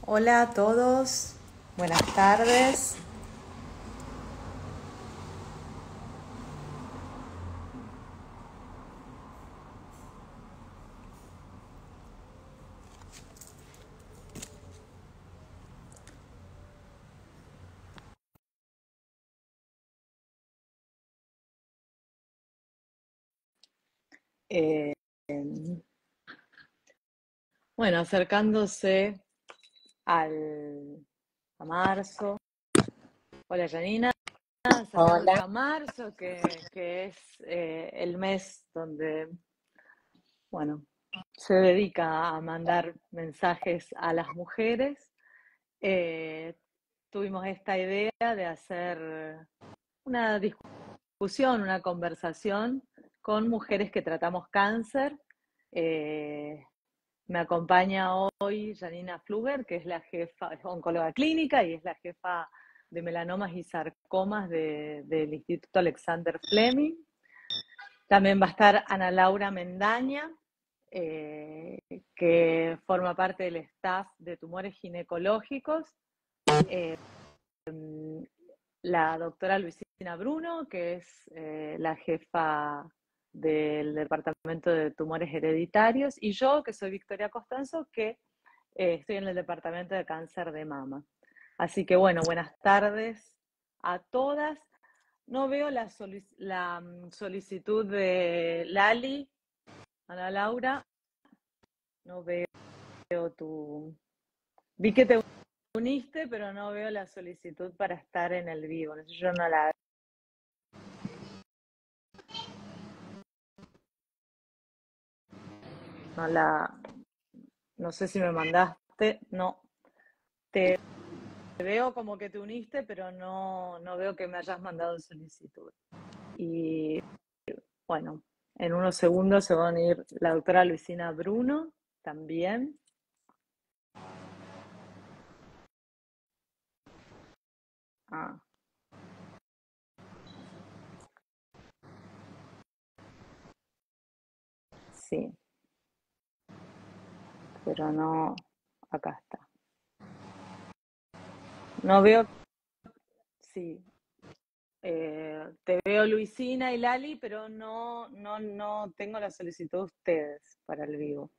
Hola a todos, buenas tardes. Eh, bueno, acercándose a marzo. Hola Janina, acercándose Hola. a marzo, que es el mes donde, bueno, se dedica a mandar mensajes a las mujeres. Eh, Tuvimos esta idea de hacer una discusión, una conversación con mujeres que tratamos cáncer. Eh, Me acompaña hoy Janina Fluger, que es la jefa, es oncóloga clínica y es la jefa de melanomas y sarcomas del Instituto Alexander Fleming. También va a estar Ana Laura Mendaña, eh, que forma parte del staff de tumores ginecológicos. Eh, la doctora Luisina Bruno, que es la jefa del Departamento de Tumores Hereditarios, y yo, que soy Victoria Costanzo, que estoy en el Departamento de Cáncer de Mama. Así que bueno, buenas tardes a todas. No veo la solicitud de Lali, Ana Laura, no veo tu... Vi que te uniste, pero no veo la solicitud para estar en el vivo. Yo no la... No la... No sé si me mandaste, no. Te veo como que te uniste, pero no veo que me hayas mandado solicitud. Y bueno, en unos segundos se va a unir la doctora Luisina Bruno también. Ah, sí, pero no, acá está. No veo, sí, te veo Luisina y Lali, pero no tengo la solicitud de ustedes para el vivo.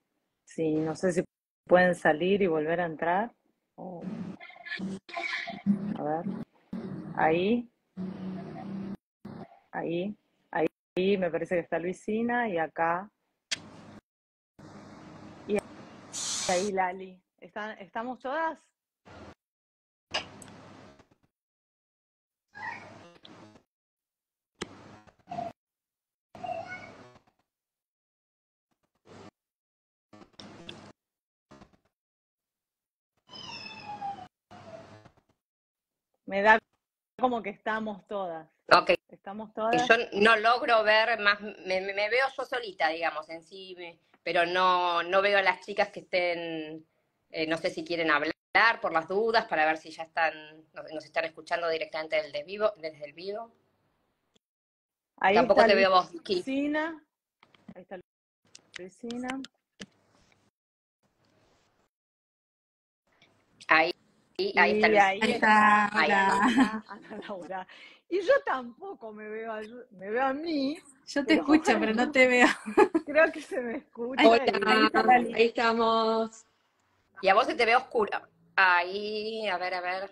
Sí, no sé si pueden salir y volver a entrar. Oh, a ver, ahí, ahí, ahí me parece que está Luisina y acá, y ahí Lali. ¿Estamos todas? Me da como que estamos todas. Ok, ¿Estamos yo todas? no logro ver más, me veo yo solita, digamos, en sí, pero no veo a las chicas que estén, no sé si quieren hablar por las dudas, para ver si ya nos están escuchando directamente desde el vivo. Ahí Tampoco está te veo vos, Vicky. Luisina. Ahí está Luisina. Ahí, ahí está Y Luis. ahí Ahí está, está Ahí. hola. Ana Laura. Y yo tampoco me veo a mí, Yo te pero escucho, pero no bueno, te veo. creo que se me Ahí, escucha ahí Hola, está Lali. ahí estamos. Y a vos se te ve oscura. Ahí, a ver, a ver.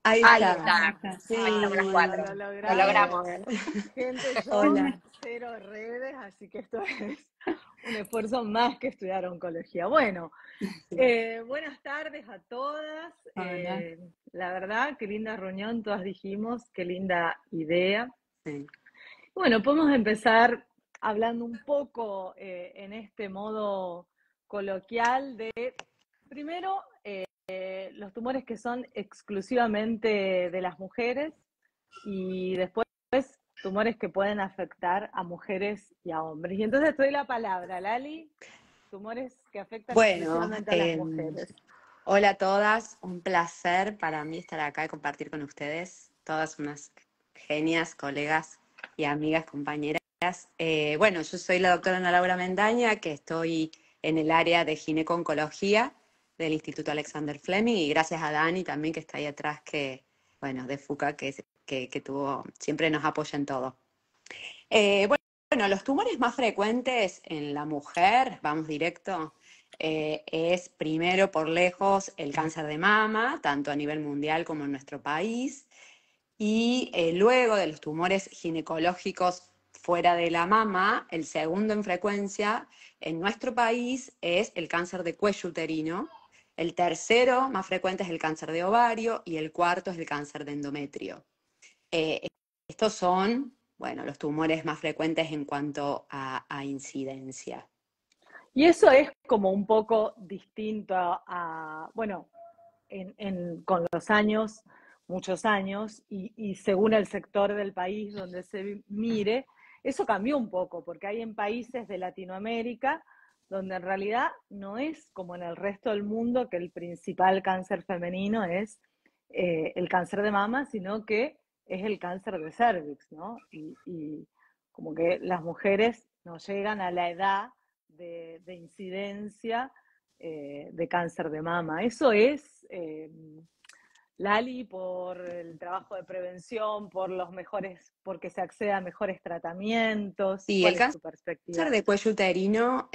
Ahí Ahí está, ahí está. está. Ahí Ah, estamos las bueno, cuatro. lo Lo logramos. logramos. Gente, yo Hola. cero redes, así que esto es un esfuerzo más que estudiar oncología. Bueno, buenas tardes a todas. Hola. La verdad, qué linda reunión, todas dijimos, qué linda idea. Sí. Bueno, podemos empezar hablando un poco en este modo coloquial de, primero, los tumores que son exclusivamente de las mujeres y después tumores que pueden afectar a mujeres y a hombres. Y entonces te doy la palabra, Lali, tumores que afectan Bueno, exclusivamente a las mujeres. hola a todas, un placer para mí estar acá y compartir con ustedes, todas unas genias, colegas y amigas, compañeras. Bueno, yo soy la doctora Ana Laura Mendaña, que estoy en el área de gineco-oncología del Instituto Alexander Fleming, y gracias a Dani también que está ahí atrás, que, bueno, de FUCA, que tuvo, siempre nos apoya en todo. Bueno, los tumores más frecuentes en la mujer, vamos directo, es primero por lejos el cáncer de mama, tanto a nivel mundial como en nuestro país, y luego de los tumores ginecológicos fuera de la mama, el segundo en frecuencia en nuestro país es el cáncer de cuello uterino, el tercero más frecuente es el cáncer de ovario y el cuarto es el cáncer de endometrio. Estos son, bueno, los tumores más frecuentes en cuanto a incidencia. Y eso es como un poco distinto bueno, con los años, muchos años, y según el sector del país donde se mire, eso cambió un poco, porque hay en países de Latinoamérica donde en realidad no es como en el resto del mundo que el principal cáncer femenino es el cáncer de mama, sino que es el cáncer de cervix, ¿no? Y como que las mujeres no llegan a la edad de incidencia de cáncer de mama. Eso es, Lali, por el trabajo de prevención, por los mejores, porque se accede a mejores tratamientos. Sí, el ¿Cuál es cáncer tu perspectiva? de cuello uterino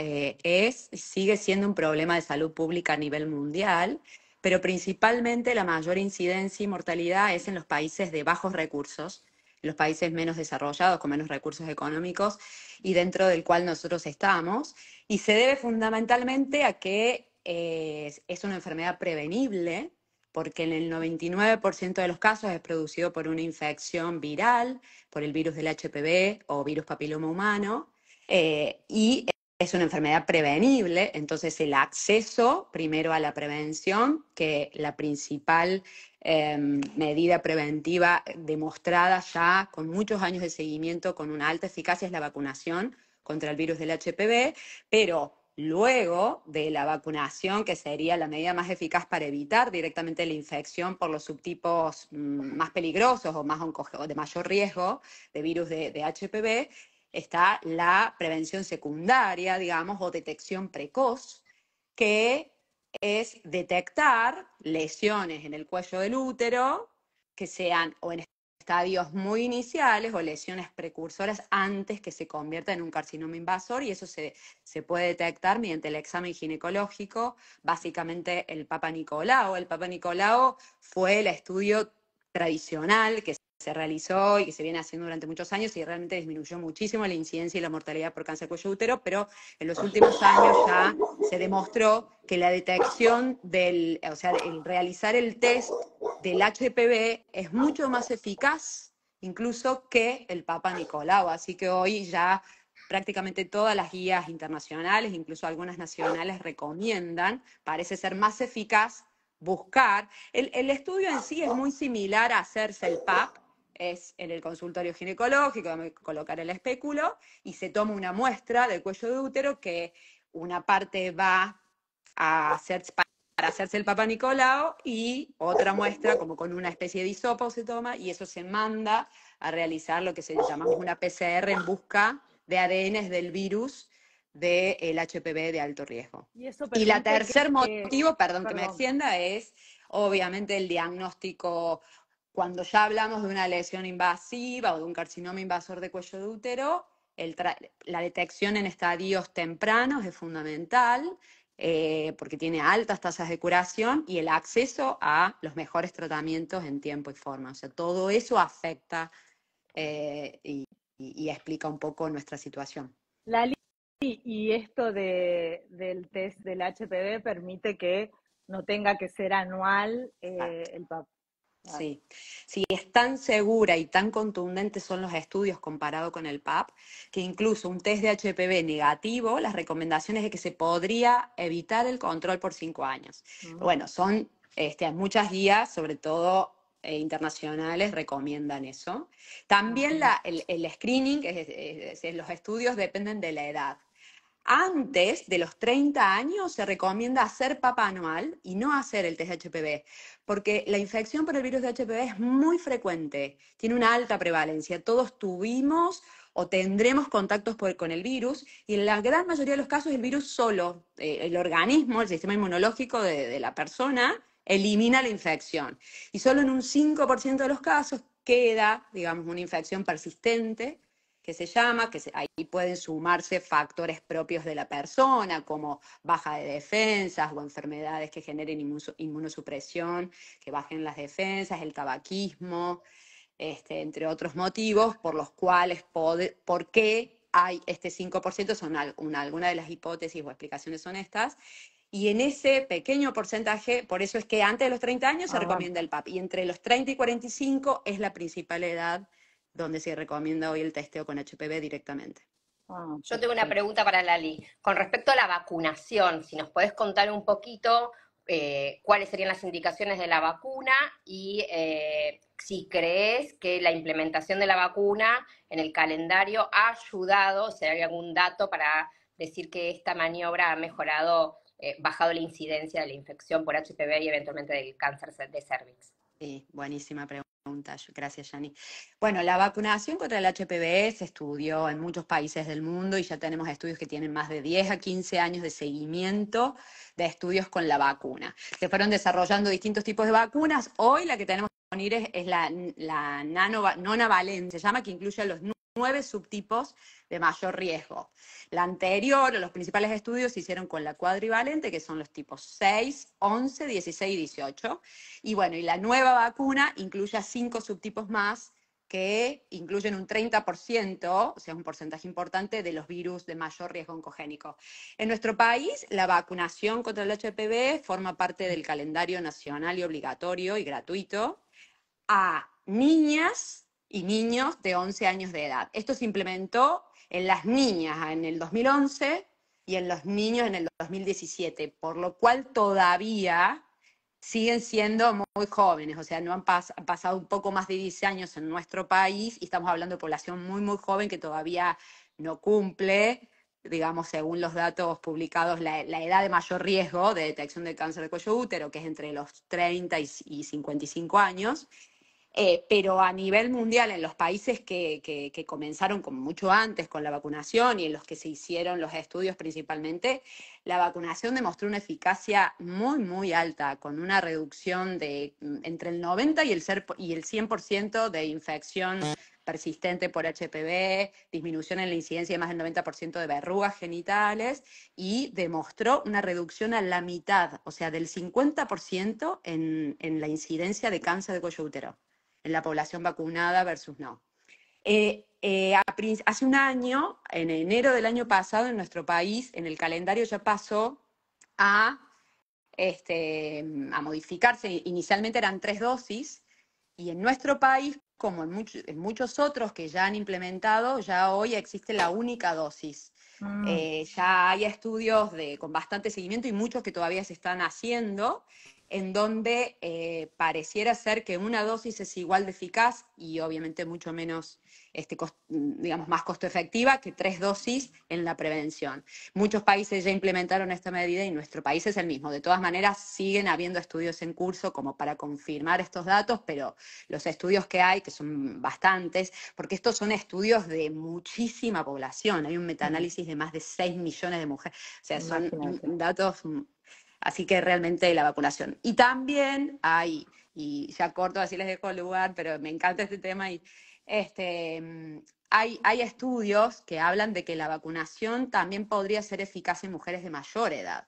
sigue siendo un problema de salud pública a nivel mundial, pero principalmente la mayor incidencia y mortalidad es en los países de bajos recursos, los países menos desarrollados, con menos recursos económicos, y dentro del cual nosotros estamos, y se debe fundamentalmente a que es una enfermedad prevenible, porque en el 99% de los casos es producido por una infección viral, por el virus del HPV o virus papiloma humano, y es una enfermedad prevenible, entonces el acceso primero a la prevención, que la principal medida preventiva demostrada ya con muchos años de seguimiento, con una alta eficacia, es la vacunación contra el virus del HPV, pero luego de la vacunación, que sería la medida más eficaz para evitar directamente la infección por los subtipos más peligrosos o de mayor riesgo de virus de HPV, está la prevención secundaria, digamos, o detección precoz, que es detectar lesiones en el cuello del útero que sean o en estadios muy iniciales o lesiones precursoras antes que se convierta en un carcinoma invasor, y eso se puede detectar mediante el examen ginecológico, básicamente el Papa Nicolau. El Papa Nicolau fue el estudio tradicional que se realizó y que se viene haciendo durante muchos años y realmente disminuyó muchísimo la incidencia y la mortalidad por cáncer de cuello de útero, pero en los últimos años ya se demostró que la detección o sea, el realizar el test del HPV es mucho más eficaz incluso que el Papa Nicolau, así que hoy ya prácticamente todas las guías internacionales, incluso algunas nacionales, recomiendan, parece ser más eficaz buscar. El estudio en sí es muy similar a hacerse el PAP, es en el consultorio ginecológico, vamos a colocar el espéculo y se toma una muestra del cuello de útero que una parte va a hacer, para hacerse el Papa Nicolau y otra muestra como con una especie de hisopo se toma y eso se manda a realizar lo que se llama una PCR en busca de ADN del virus del HPV de alto riesgo. Y eso Y la permite tercer motivo, perdón que me perdón, extienda, es obviamente el diagnóstico. Cuando ya hablamos de una lesión invasiva o de un carcinoma invasor de cuello de útero, la detección en estadios tempranos es fundamental, porque tiene altas tasas de curación y el acceso a los mejores tratamientos en tiempo y forma. O sea, todo eso afecta y explica un poco nuestra situación. Lali, y esto del test del HPV permite que no tenga que ser anual el PAP. Sí, sí, es tan segura y tan contundente son los estudios comparado con el PAP, que incluso un test de HPV negativo, las recomendaciones es que se podría evitar el control por 5 años. Bueno, son muchas guías, sobre todo internacionales, recomiendan eso. También el screening, los estudios dependen de la edad. Antes de los 30 años se recomienda hacer PAP anual y no hacer el test de HPV, porque la infección por el virus de HPV es muy frecuente, tiene una alta prevalencia. Todos tuvimos o tendremos contactos con el virus, y en la gran mayoría de los casos el virus solo, el organismo, el sistema inmunológico de la persona, elimina la infección. Y solo en un 5% de los casos queda, digamos, una infección persistente, que se llama, ahí pueden sumarse factores propios de la persona, como baja de defensas o enfermedades que generen inmunosupresión, que bajen las defensas, el tabaquismo, entre otros motivos por los cuales, por qué hay este 5%, algunas de las hipótesis o explicaciones son estas. Y en ese pequeño porcentaje, por eso es que antes de los 30 años se recomienda el PAP, y entre los 30 y 45 es la principal edad donde se recomienda hoy el testeo con HPV directamente. Yo tengo una pregunta para Lali. Con respecto a la vacunación, si nos podés contar un poquito cuáles serían las indicaciones de la vacuna y si crees que la implementación de la vacuna en el calendario ha ayudado, si hay algún dato para decir que esta maniobra ha mejorado, bajado la incidencia de la infección por HPV y eventualmente del cáncer de cervix. Sí, buenísima pregunta. Gracias, Yani. Bueno, la vacunación contra el HPV se estudió en muchos países del mundo y ya tenemos estudios que tienen más de 10 a 15 años de seguimiento de estudios con la vacuna. Se fueron desarrollando distintos tipos de vacunas. Hoy la que tenemos disponible es la nonavalente, se llama, que incluye los 9 subtipos de mayor riesgo. La anterior, los principales estudios se hicieron con la cuadrivalente, que son los tipos 6, 11, 16 y 18. Y bueno, y la nueva vacuna incluye a 5 subtipos más que incluyen un 30%, o sea, un porcentaje importante de los virus de mayor riesgo oncogénico. En nuestro país, la vacunación contra el HPV forma parte del calendario nacional y obligatorio y gratuito a niñas y niños de 11 años de edad. Esto se implementó en las niñas en el 2011 y en los niños en el 2017, por lo cual todavía siguen siendo muy jóvenes, o sea, no han pasado un poco más de 10 años en nuestro país y estamos hablando de población muy, muy joven que todavía no cumple, digamos, según los datos publicados, la edad de mayor riesgo de detección del cáncer de cuello de útero, que es entre los 30 y 55 años. Pero a nivel mundial, en los países que comenzaron como mucho antes con la vacunación y en los que se hicieron los estudios principalmente, la vacunación demostró una eficacia muy, muy alta, con una reducción de entre el 90 y el 100% de infección persistente por HPV, disminución en la incidencia de más del 90% de verrugas genitales, y demostró una reducción a la mitad, o sea, del 50% en la incidencia de cáncer de cuello de útero en la población vacunada versus no. Hace un año, en enero del año pasado, en nuestro país, en el calendario ya pasó a modificarse. Inicialmente eran 3 dosis, y en nuestro país, como en muchos otros que ya han implementado, ya hoy existe la única dosis. Ya hay estudios con bastante seguimiento y muchos que todavía se están haciendo, en donde pareciera ser que una dosis es igual de eficaz y obviamente mucho menos, digamos, más costo efectiva que 3 dosis en la prevención. Muchos países ya implementaron esta medida y nuestro país es el mismo. De todas maneras, siguen habiendo estudios en curso como para confirmar estos datos, pero los estudios que hay, que son bastantes, porque estos son estudios de muchísima población, hay un metaanálisis de más de 6 millones de mujeres, o sea, son datos. Así que realmente la vacunación. Y también hay, y ya corto, así les dejo el lugar, pero me encanta este tema, y hay estudios que hablan de que la vacunación también podría ser eficaz en mujeres de mayor edad.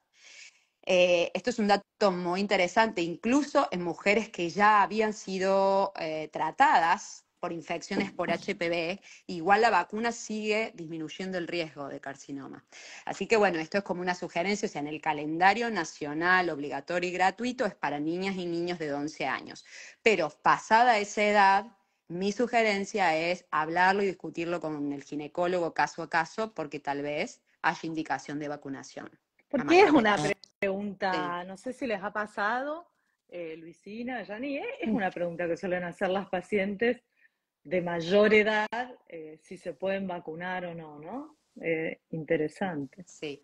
Esto es un dato muy interesante, incluso en mujeres que ya habían sido tratadas por infecciones por HPV, igual la vacuna sigue disminuyendo el riesgo de carcinoma. Así que bueno, esto es como una sugerencia, o sea, en el calendario nacional obligatorio y gratuito es para niñas y niños de 11 años. Pero pasada esa edad, mi sugerencia es hablarlo y discutirlo con el ginecólogo caso a caso, porque tal vez haya indicación de vacunación. Porque es una pregunta, no sé si les ha pasado, Luisina, Yani, es una pregunta que suelen hacer las pacientes de mayor edad, si se pueden vacunar o no, ¿no? Interesante. Sí.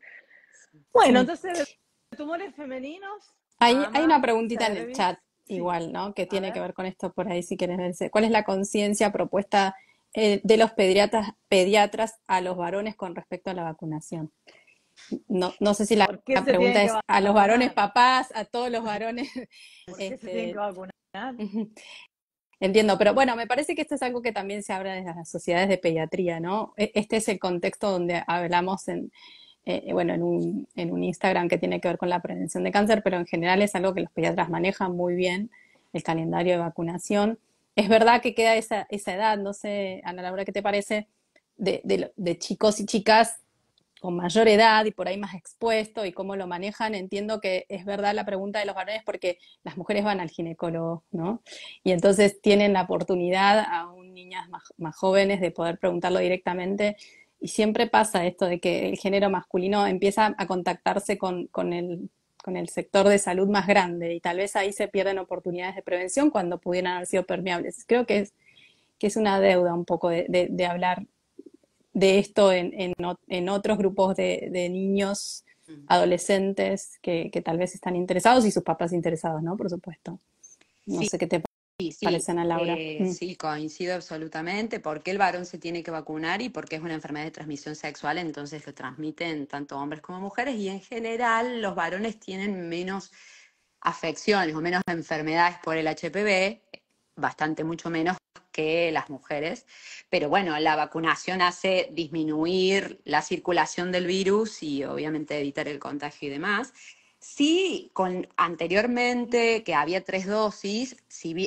Bueno, entonces, de tumores femeninos. Hay mama, una preguntita en el cervix. chat, Sí. igual, ¿no? Que tiene que ver con esto por ahí, si quieres verse. ¿Cuál es la conciencia propuesta de los pediatras a los varones con respecto a la vacunación. No sé si la ¿Por qué se pregunta tienen es que a los varones vacunar? papás, a todos los varones. ¿Por qué se tienen que vacunar? Entiendo, pero bueno, me parece que esto es algo que también se habla desde las sociedades de pediatría, ¿no? Este es el contexto donde hablamos bueno, en un Instagram que tiene que ver con la prevención de cáncer, pero en general es algo que los pediatras manejan muy bien, el calendario de vacunación. Es verdad que queda esa edad, no sé, Ana Laura, ¿qué te parece? De chicos y chicas con mayor edad y por ahí más expuesto y cómo lo manejan. Entiendo que es verdad la pregunta de los varones porque las mujeres van al ginecólogo, ¿no? Y entonces tienen la oportunidad aún niñas más jóvenes de poder preguntarlo directamente y siempre pasa esto de que el género masculino empieza a contactarse con el sector de salud más grande y tal vez ahí se pierden oportunidades de prevención cuando pudieran haber sido permeables. Creo que es una deuda un poco de hablar de esto en otros grupos de niños, adolescentes que tal vez están interesados y sus papás interesados, ¿no? Por supuesto. No Sí, sé qué te sí, parece, Ana Laura. sí, coincido absolutamente. ¿Por qué el varón se tiene que vacunar? Y porque es una enfermedad de transmisión sexual, entonces lo transmiten tanto hombres como mujeres y en general los varones tienen menos afecciones o menos enfermedades por el HPV, bastante mucho menos que las mujeres, pero bueno, la vacunación hace disminuir la circulación del virus y obviamente evitar el contagio y demás. Sí, anteriormente que había 3 dosis,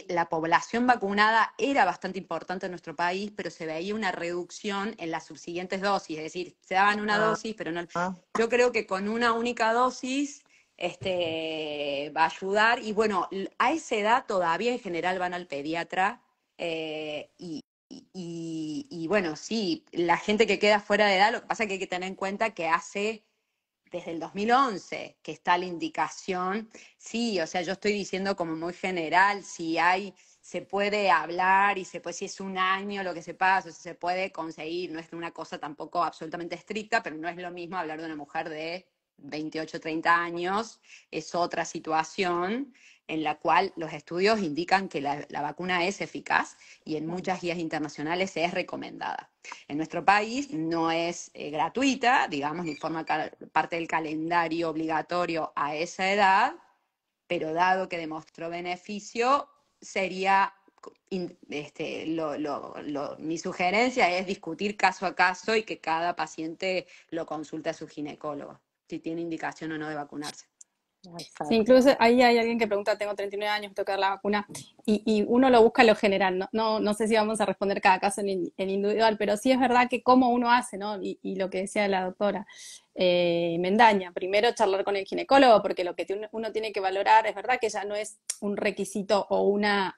la población vacunada era bastante importante en nuestro país, pero se veía una reducción en las subsiguientes dosis, es decir, se daban una Ah, dosis, pero no. ah. Yo creo que con una única dosis va a ayudar y bueno, a esa edad todavía en general van al pediatra y bueno, sí, la gente que queda fuera de edad, lo que pasa es que hay que tener en cuenta que hace desde el 2011 que está la indicación, sí, o sea, yo estoy diciendo como muy general, si hay, se puede hablar y se puede, si es un año lo que se pasa, o sea, se puede conseguir, no es una cosa tampoco absolutamente estricta, pero no es lo mismo hablar de una mujer de 28, 30 años, es otra situación en la cual los estudios indican que la vacuna es eficaz y en muchas guías internacionales es recomendada. En nuestro país no es gratuita, digamos, ni forma parte del calendario obligatorio a esa edad, pero dado que demostró beneficio, sería, mi sugerencia es discutir caso a caso y que cada paciente lo consulte a su ginecólogo, si tiene indicación o no de vacunarse. Sí, Exacto. incluso ahí hay alguien que pregunta, tengo 39 años, me toca dar la vacuna, y uno lo busca en lo general, no sé si vamos a responder cada caso en individual, pero sí es verdad que cómo uno hace, ¿no? Y lo que decía la doctora Mendaña, primero charlar con el ginecólogo, porque lo que uno tiene que valorar es verdad que ya no es un requisito o una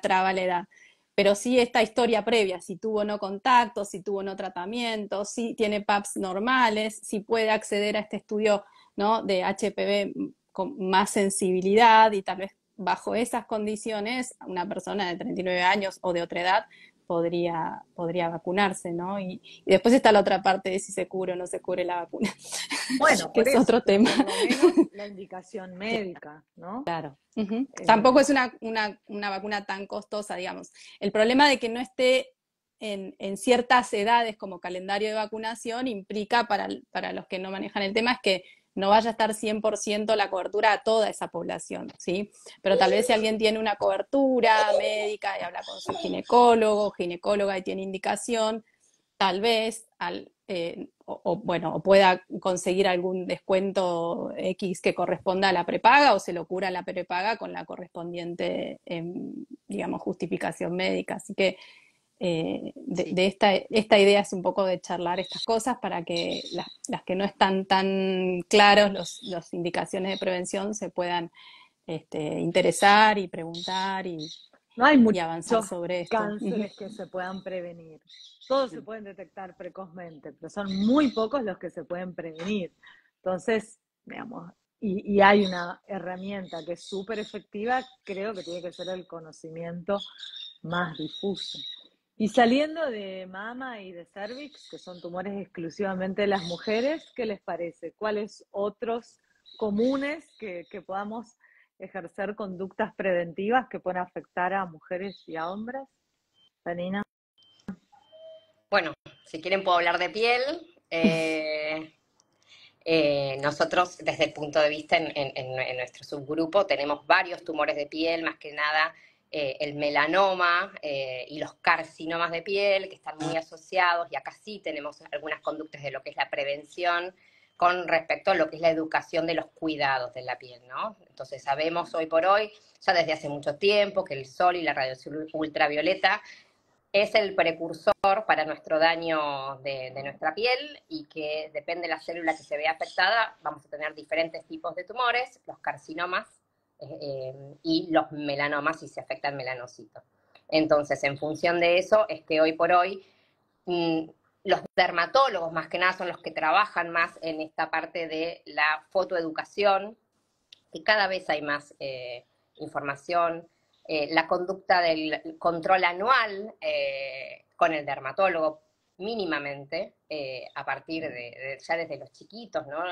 traba a la edad, pero sí esta historia previa, si tuvo o no contacto, si tuvo o no tratamiento, si tiene PAPs normales, si puede acceder a este estudio, ¿no? De HPV con más sensibilidad y tal vez bajo esas condiciones una persona de 39 años o de otra edad podría vacunarse, ¿no? Y después está la otra parte de si se cubre o no se cubre la vacuna, Bueno, que por es eso, otro pero tema. por lo menos la indicación médica, ¿no? Claro. Uh-huh. Tampoco Eh, es una vacuna tan costosa, digamos. El problema de que no esté en ciertas edades como calendario de vacunación implica para los que no manejan el tema es que no vaya a estar 100% la cobertura a toda esa población, ¿sí? Pero tal vez si alguien tiene una cobertura médica y habla con su ginecólogo, ginecóloga y tiene indicación, tal vez bueno, o pueda conseguir algún descuento X que corresponda a la prepaga o se lo cura la prepaga con la correspondiente, digamos, justificación médica. Así que Sí. de esta idea es un poco de charlar estas cosas para que las que no están tan claros los indicaciones de prevención se puedan interesar y preguntar no hay y avanzar muchos sobre esto. Uh-huh. cánceres que se puedan prevenir. Todos se pueden detectar precozmente, pero son muy pocos los que se pueden prevenir. Entonces, digamos, y hay una herramienta que es súper efectiva, creo que tiene que ser el conocimiento más difuso. Y saliendo de mama y de cervix, que son tumores exclusivamente de las mujeres, ¿qué les parece? ¿Cuáles otros comunes que podamos ejercer conductas preventivas que pueden afectar a mujeres y a hombres? Janina. Bueno, si quieren puedo hablar de piel. Nosotros, desde el punto de vista en nuestro subgrupo, tenemos varios tumores de piel, más que nada el melanoma y los carcinomas de piel, que están muy asociados, y acá sí tenemos algunas conductas de lo que es la prevención con respecto a lo que es la educación de los cuidados de la piel, ¿no? Entonces sabemos hoy por hoy, ya desde hace mucho tiempo, que el sol y la radiación ultravioleta es el precursor para nuestro daño de nuestra piel, y que depende de la célula que se vea afectada, vamos a tener diferentes tipos de tumores, los carcinomas y los melanomas si se afecta el melanocito. Entonces, en función de eso, es que hoy por hoy los dermatólogos más que nada son los que trabajan más en esta parte de la fotoeducación, que cada vez hay más información, la conducta del control anual con el dermatólogo mínimamente, a partir ya desde los chiquitos, ¿no?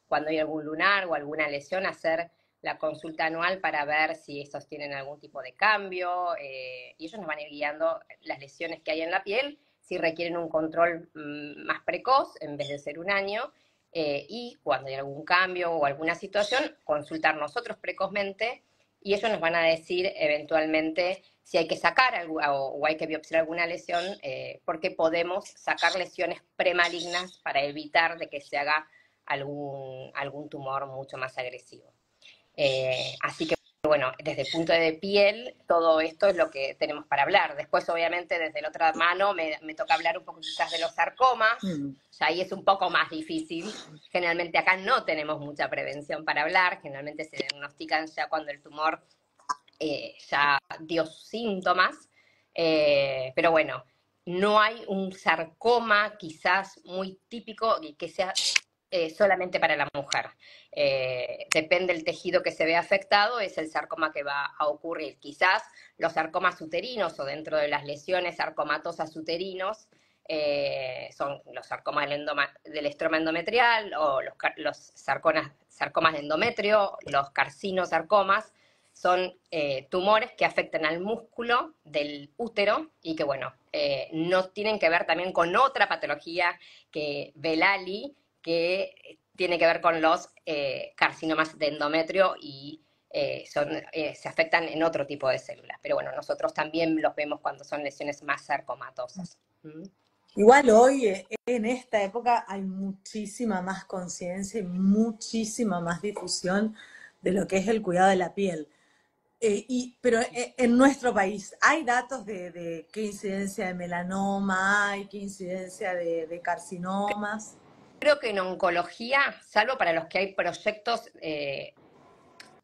Cuando hay algún lunar o alguna lesión, hacer la consulta anual para ver si estos tienen algún tipo de cambio, y ellos nos van a ir guiando las lesiones que hay en la piel, si requieren un control más precoz en vez de ser un año, y cuando hay algún cambio o alguna situación, consultar nosotros precozmente, y ellos nos van a decir eventualmente si hay que sacar o hay que biopsiar alguna lesión, porque podemos sacar lesiones premalignas para evitar de que se haga algún tumor mucho más agresivo. Así que, bueno, desde el punto de piel, todo esto es lo que tenemos para hablar. Después, obviamente, desde la otra mano me toca hablar un poco quizás de los sarcomas. Ya ahí es un poco más difícil. Generalmente acá no tenemos mucha prevención para hablar. Generalmente se diagnostican ya cuando el tumor ya dio síntomas. Pero bueno, no hay un sarcoma quizás muy típico y que sea solamente para la mujer. Depende del tejido que se vea afectado, es el sarcoma que va a ocurrir. Quizás los sarcomas uterinos, o dentro de las lesiones sarcomatosas uterinos, son los sarcomas del estroma endometrial, o los sarcomas de endometrio, los carcinosarcomas. Son tumores que afectan al músculo del útero y que, bueno, no tienen que ver también con otra patología que ve Lali, que tiene que ver con los carcinomas de endometrio, y se afectan en otro tipo de células. Pero bueno, nosotros también los vemos cuando son lesiones más sarcomatosas. Igual hoy, en esta época, hay muchísima más conciencia y muchísima más difusión de lo que es el cuidado de la piel. Pero en nuestro país, ¿hay datos de qué incidencia de melanoma hay, qué incidencia de carcinomas? Creo que en oncología, salvo para los que hay proyectos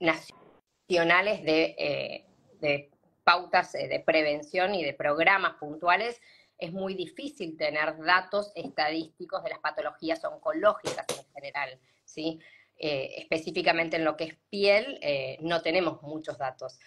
nacionales de pautas de prevención y de programas puntuales, es muy difícil tener datos estadísticos de las patologías oncológicas en general, ¿sí? Específicamente en lo que es piel, no tenemos muchos datos.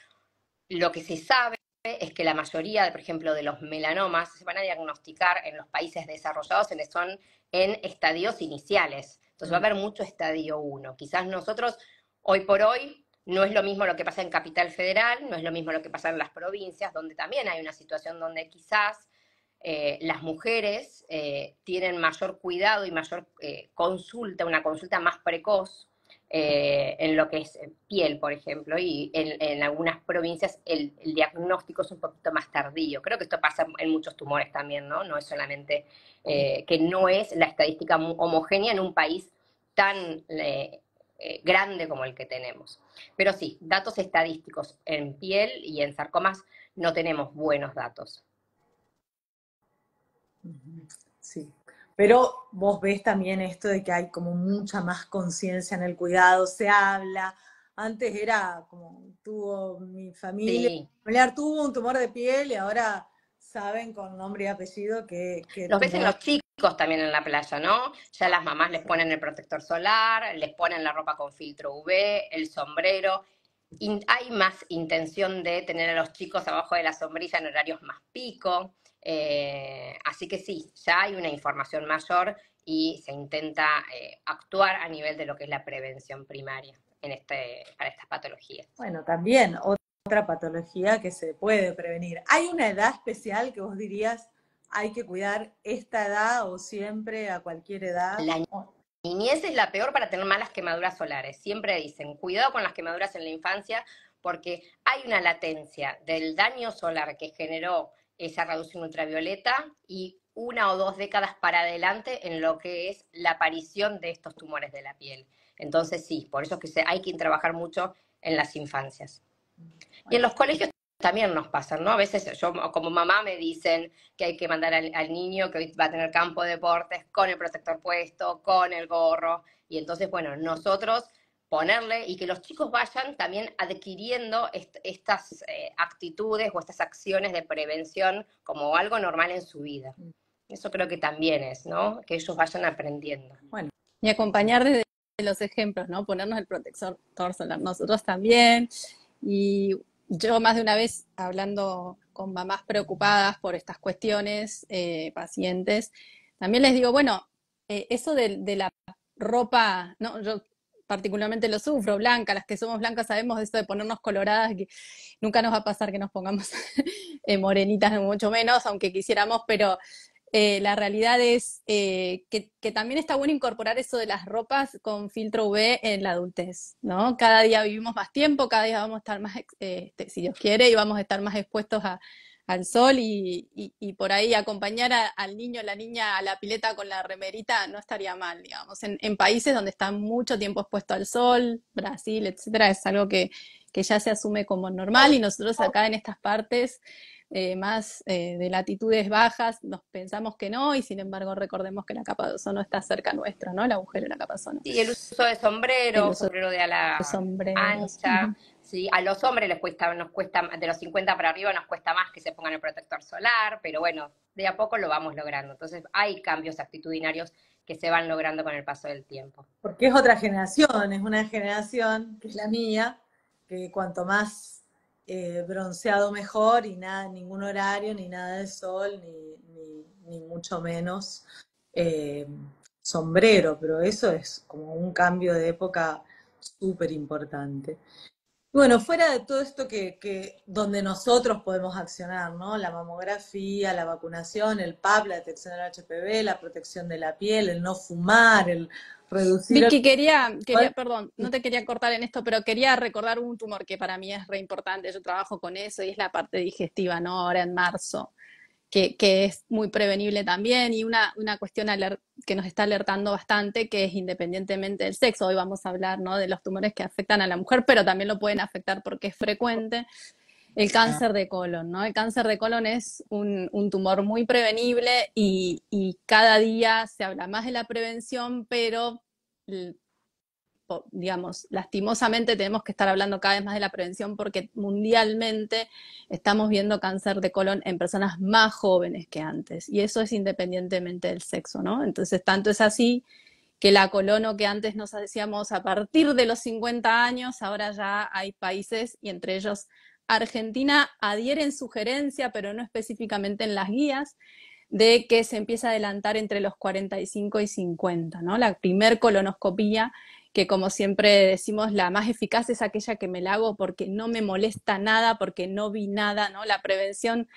Lo que se sabe es que la mayoría, por ejemplo, de los melanomas se van a diagnosticar en los países desarrollados, son en estadios iniciales. Entonces va a haber mucho estadio 1. Quizás nosotros, hoy por hoy, no es lo mismo lo que pasa en Capital Federal, no es lo mismo lo que pasa en las provincias, donde también hay una situación donde quizás las mujeres tienen mayor cuidado y mayor consulta, una consulta más precoz, en lo que es piel, por ejemplo, y en algunas provincias el diagnóstico es un poquito más tardío. Creo que esto pasa en muchos tumores también, ¿no? No es solamente que no es la estadística homogénea en un país tan grande como el que tenemos. Pero sí, datos estadísticos en piel y en sarcomas no tenemos buenos datos. Sí. Pero vos ves también esto de que hay como mucha más conciencia en el cuidado, se habla. Antes era como, tuvo mi familia, Sí. familiar tuvo un tumor de piel y ahora saben con nombre y apellido que Los ves en tumor. los chicos también en la playa, ¿no? Ya las mamás les ponen el protector solar, les ponen la ropa con filtro UV, el sombrero. Hay más intención de tener a los chicos abajo de la sombrilla en horarios más pico. Así que sí, ya hay una información mayor y se intenta actuar a nivel de lo que es la prevención primaria para estas patologías. Bueno, también otra patología que se puede prevenir. ¿Hay una edad especial que vos dirías, hay que cuidar esta edad o siempre a cualquier edad? La niñez es la peor para tener malas quemaduras solares. Siempre dicen, cuidado con las quemaduras en la infancia, porque hay una latencia del daño solar que generó esa radiación ultravioleta y 1 o 2 décadas para adelante en lo que es la aparición de estos tumores de la piel. Entonces sí, por eso es que hay que trabajar mucho en las infancias. Y en los colegios también nos pasan, ¿no? A veces yo como mamá me dicen que hay que mandar al niño que hoy va a tener campo de deportes con el protector puesto, con el gorro, y entonces, bueno, nosotros ponerle y que los chicos vayan también adquiriendo estas actitudes o estas acciones de prevención como algo normal en su vida. Eso creo que también es, ¿no? Que ellos vayan aprendiendo. Bueno, Y acompañar desde los ejemplos, ¿no? Ponernos el protector solar nosotros también. Y yo más de una vez hablando con mamás preocupadas por estas cuestiones, pacientes, también les digo, bueno, eso de la ropa, ¿no? Yo particularmente lo sufro, blanca, las que somos blancas sabemos de esto de ponernos coloradas, que nunca nos va a pasar que nos pongamos morenitas, mucho menos, aunque quisiéramos, pero la realidad es que también está bueno incorporar eso de las ropas con filtro UV en la adultez, ¿no? Cada día vivimos más tiempo, cada día vamos a estar más, si Dios quiere, y vamos a estar más expuestos al sol y por ahí acompañar al niño o la niña a la pileta con la remerita no estaría mal, digamos. En países donde están mucho tiempo expuesto al sol, Brasil, etcétera, es algo que ya se asume como normal y nosotros acá en estas partes más de latitudes bajas, nos pensamos que no, y sin embargo recordemos que la capa de ozono está cerca nuestro, ¿no? El agujero de la capa de ozono. Y el uso de sombrero de ala ancha, ¿sí? A los hombres nos cuesta, de los 50 para arriba nos cuesta más que se pongan el protector solar, pero bueno, de a poco lo vamos logrando. Entonces hay cambios actitudinarios que se van logrando con el paso del tiempo. Porque es otra generación, es una generación, que es la mía, que cuanto más bronceado mejor y nada, ningún horario, ni nada de sol, ni mucho menos sombrero, pero eso es como un cambio de época súper importante. Bueno, fuera de todo esto que donde nosotros podemos accionar, ¿no? La mamografía, la vacunación, el PAP, la detección del HPV, la protección de la piel, el no fumar, el reducir... Vicky, perdón, no te quería cortar en esto, pero quería recordar un tumor que para mí es re importante, yo trabajo con eso y es la parte digestiva, ¿no? Ahora en marzo, que es muy prevenible también y una cuestión que nos está alertando bastante, que es independientemente del sexo. Hoy vamos a hablar, ¿no? De los tumores que afectan a la mujer, pero también lo pueden afectar porque es frecuente. El cáncer de colon, ¿no? El cáncer de colon es un tumor muy prevenible y cada día se habla más de la prevención, pero digamos, lastimosamente tenemos que estar hablando cada vez más de la prevención porque mundialmente estamos viendo cáncer de colon en personas más jóvenes que antes, y eso es independientemente del sexo, ¿no? Entonces, tanto es así que la colono que antes nos hacíamos a partir de los 50 años, ahora ya hay países, y entre ellos Argentina, adhieren sugerencia, pero no específicamente en las guías, de que se empieza a adelantar entre los 45 y 50, ¿no? La primer colonoscopía, que como siempre decimos, la más eficaz es aquella que me la hago porque no me molesta nada, porque no vi nada, ¿no? La prevención,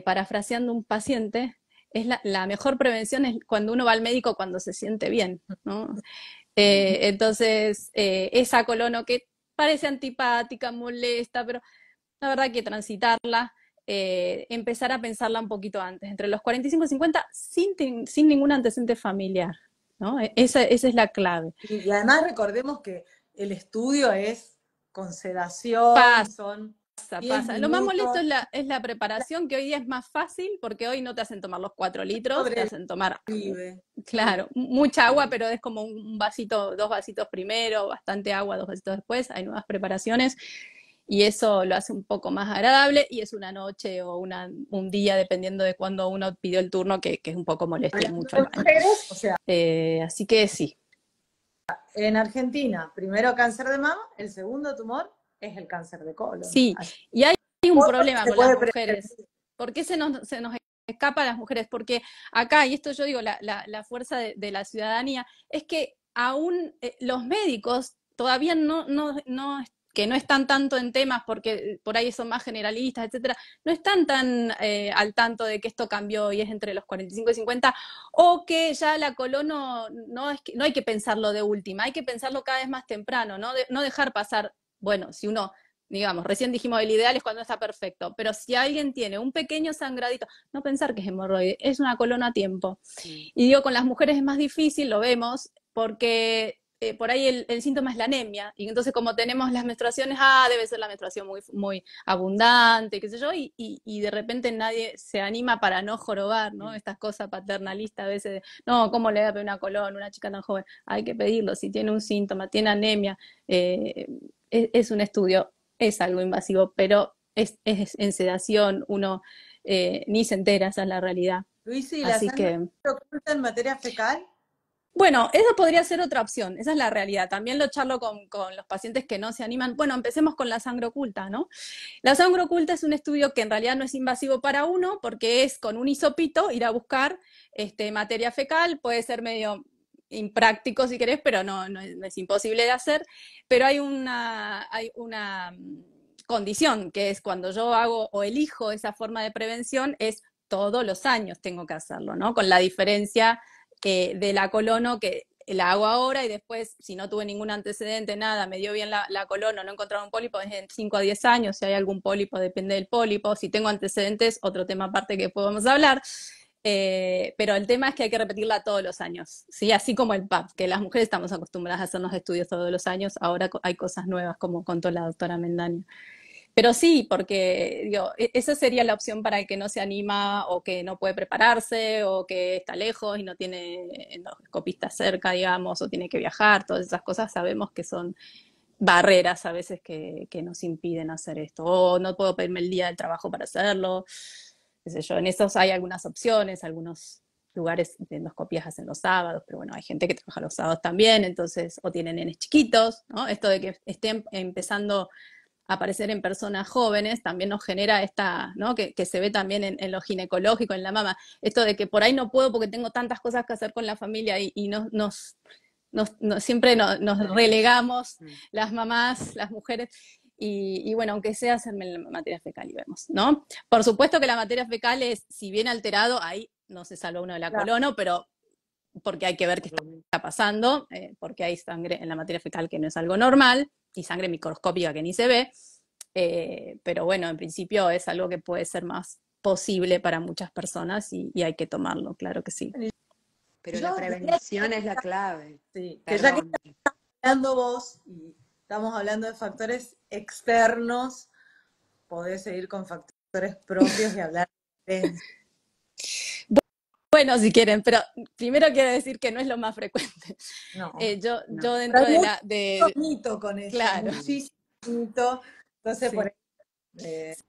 parafraseando un paciente, es la mejor prevención es cuando uno va al médico cuando se siente bien, ¿no? Entonces, esa colono que parece antipática, molesta, pero la verdad que transitarla, empezar a pensarla un poquito antes, entre los 45 y 50, sin ningún antecedente familiar, ¿no? Esa es la clave. Y además recordemos que el estudio es con sedación, son 10 pasa. Lo más molesto minutos. es la preparación, que hoy día es más fácil, porque hoy no te hacen tomar los 4 litros, te hacen tomar, claro, mucha agua, pero es como un vasito, 2 vasitos primero, bastante agua, 2 vasitos después, hay nuevas preparaciones, y eso lo hace un poco más agradable, y es una noche o un día, dependiendo de cuándo uno pidió el turno, que es un poco molesto y mucho al baño. O sea, así que sí. en Argentina, primero cáncer de mama, el segundo tumor es el cáncer de colon. Sí, y hay un problema con las mujeres. ¿Por qué se nos escapa a las mujeres? Porque acá, y esto yo digo, la fuerza de la ciudadanía, es que aún los médicos todavía no que no están tanto en temas porque por ahí son más generalistas, etcétera, no están tan al tanto de que esto cambió y es entre los 45 y 50, o que ya la colono no hay que pensarlo de última, hay que pensarlo cada vez más temprano, no dejar pasar, bueno, si uno, digamos, recién dijimos el ideal es cuando está perfecto, pero si alguien tiene un pequeño sangradito, no pensar que es hemorroide, es una colona a tiempo. Y digo, con las mujeres es más difícil, lo vemos, porque por ahí el síntoma es la anemia, y entonces como tenemos las menstruaciones, debe ser la menstruación muy, muy abundante, qué sé yo, y de repente nadie se anima para no jorobar, ¿no? Estas cosas paternalistas a veces, no, ¿cómo le da una colon a una chica tan joven? Hay que pedirlo, si tiene un síntoma, tiene anemia, es un estudio, es algo invasivo, pero es en sedación, uno ni se entera, esa es la realidad. Luis, ¿y la Así sangre que... oculta en materia fecal? Bueno, eso podría ser otra opción, esa es la realidad. También lo charlo con los pacientes que no se animan. Bueno, empecemos con la sangre oculta, ¿no? La sangre oculta es un estudio que en realidad no es invasivo para uno, porque es con un hisopito ir a buscar materia fecal, puede ser medio impráctico si querés, pero no es imposible de hacer. Pero hay una condición, que es cuando yo hago o elijo esa forma de prevención, es todos los años tengo que hacerlo, ¿no? Con la diferencia de la colono que la hago ahora y después, si no tuve ningún antecedente, nada, me dio bien la colono, no encontraron un pólipo, es en 5 a 10 años, si hay algún pólipo, depende del pólipo, si tengo antecedentes, otro tema aparte que podemos hablar, pero el tema es que hay que repetirla todos los años, ¿sí? Así como el PAP, que las mujeres estamos acostumbradas a hacernos estudios todos los años, ahora hay cosas nuevas, como contó la doctora Mendaña. Pero sí, porque digo, esa sería la opción para el que no se anima o que no puede prepararse o que está lejos y no tiene endoscopistas cerca, digamos, o tiene que viajar. Todas esas cosas sabemos que son barreras a veces que nos impiden hacer esto. O no puedo pedirme el día del trabajo para hacerlo. Qué sé yo, en esos hay algunas opciones, algunos lugares de endoscopías hacen los sábados, pero bueno, hay gente que trabaja los sábados también, entonces, o tienen nenes chiquitos, ¿no? Esto de que estén empezando aparecer en personas jóvenes, también nos genera esta, ¿no? Que se ve también en lo ginecológico, en la mama, esto de que por ahí no puedo porque tengo tantas cosas que hacer con la familia y siempre nos relegamos las mamás, las mujeres, y bueno, aunque sea hacerme la materia fecal y vemos, ¿no? Por supuesto que la materia fecal es, si bien alterado, ahí no se salva uno de la colono, pero porque hay que ver qué está pasando, porque hay sangre en la materia fecal que no es algo normal, y sangre microscópica que ni se ve, pero bueno, en principio es algo que puede ser más posible para muchas personas y hay que tomarlo, claro que sí. Pero la prevención es la clave. Sí, que ya que Perdón. estás hablando vos y estamos hablando de factores externos, podés seguir con factores propios y hablar de... Bueno, si quieren, pero primero quiero decir que no es lo más frecuente. No, Yo pero dentro hay de mucho la... mito con eso, Claro, muchísimo mito. Entonces, sí. por ejemplo,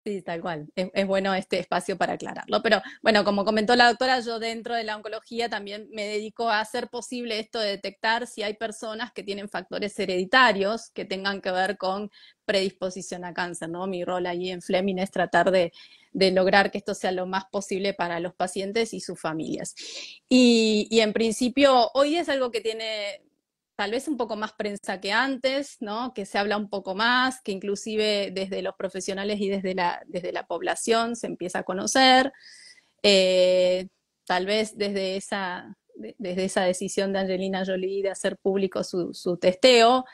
Sí, tal cual. Es bueno este espacio para aclararlo. Pero bueno, como comentó la doctora, yo dentro de la oncología también me dedico a hacer posible esto de detectar si hay personas que tienen factores hereditarios que tengan que ver con predisposición a cáncer, ¿no? Mi rol allí en Fleming es tratar de lograr que esto sea lo más posible para los pacientes y sus familias. Y en principio, hoy es algo que tiene tal vez un poco más prensa que antes, ¿no? Que se habla un poco más, que inclusive desde los profesionales y desde la población se empieza a conocer. Tal vez desde esa decisión de Angelina Jolie de hacer público su testeo,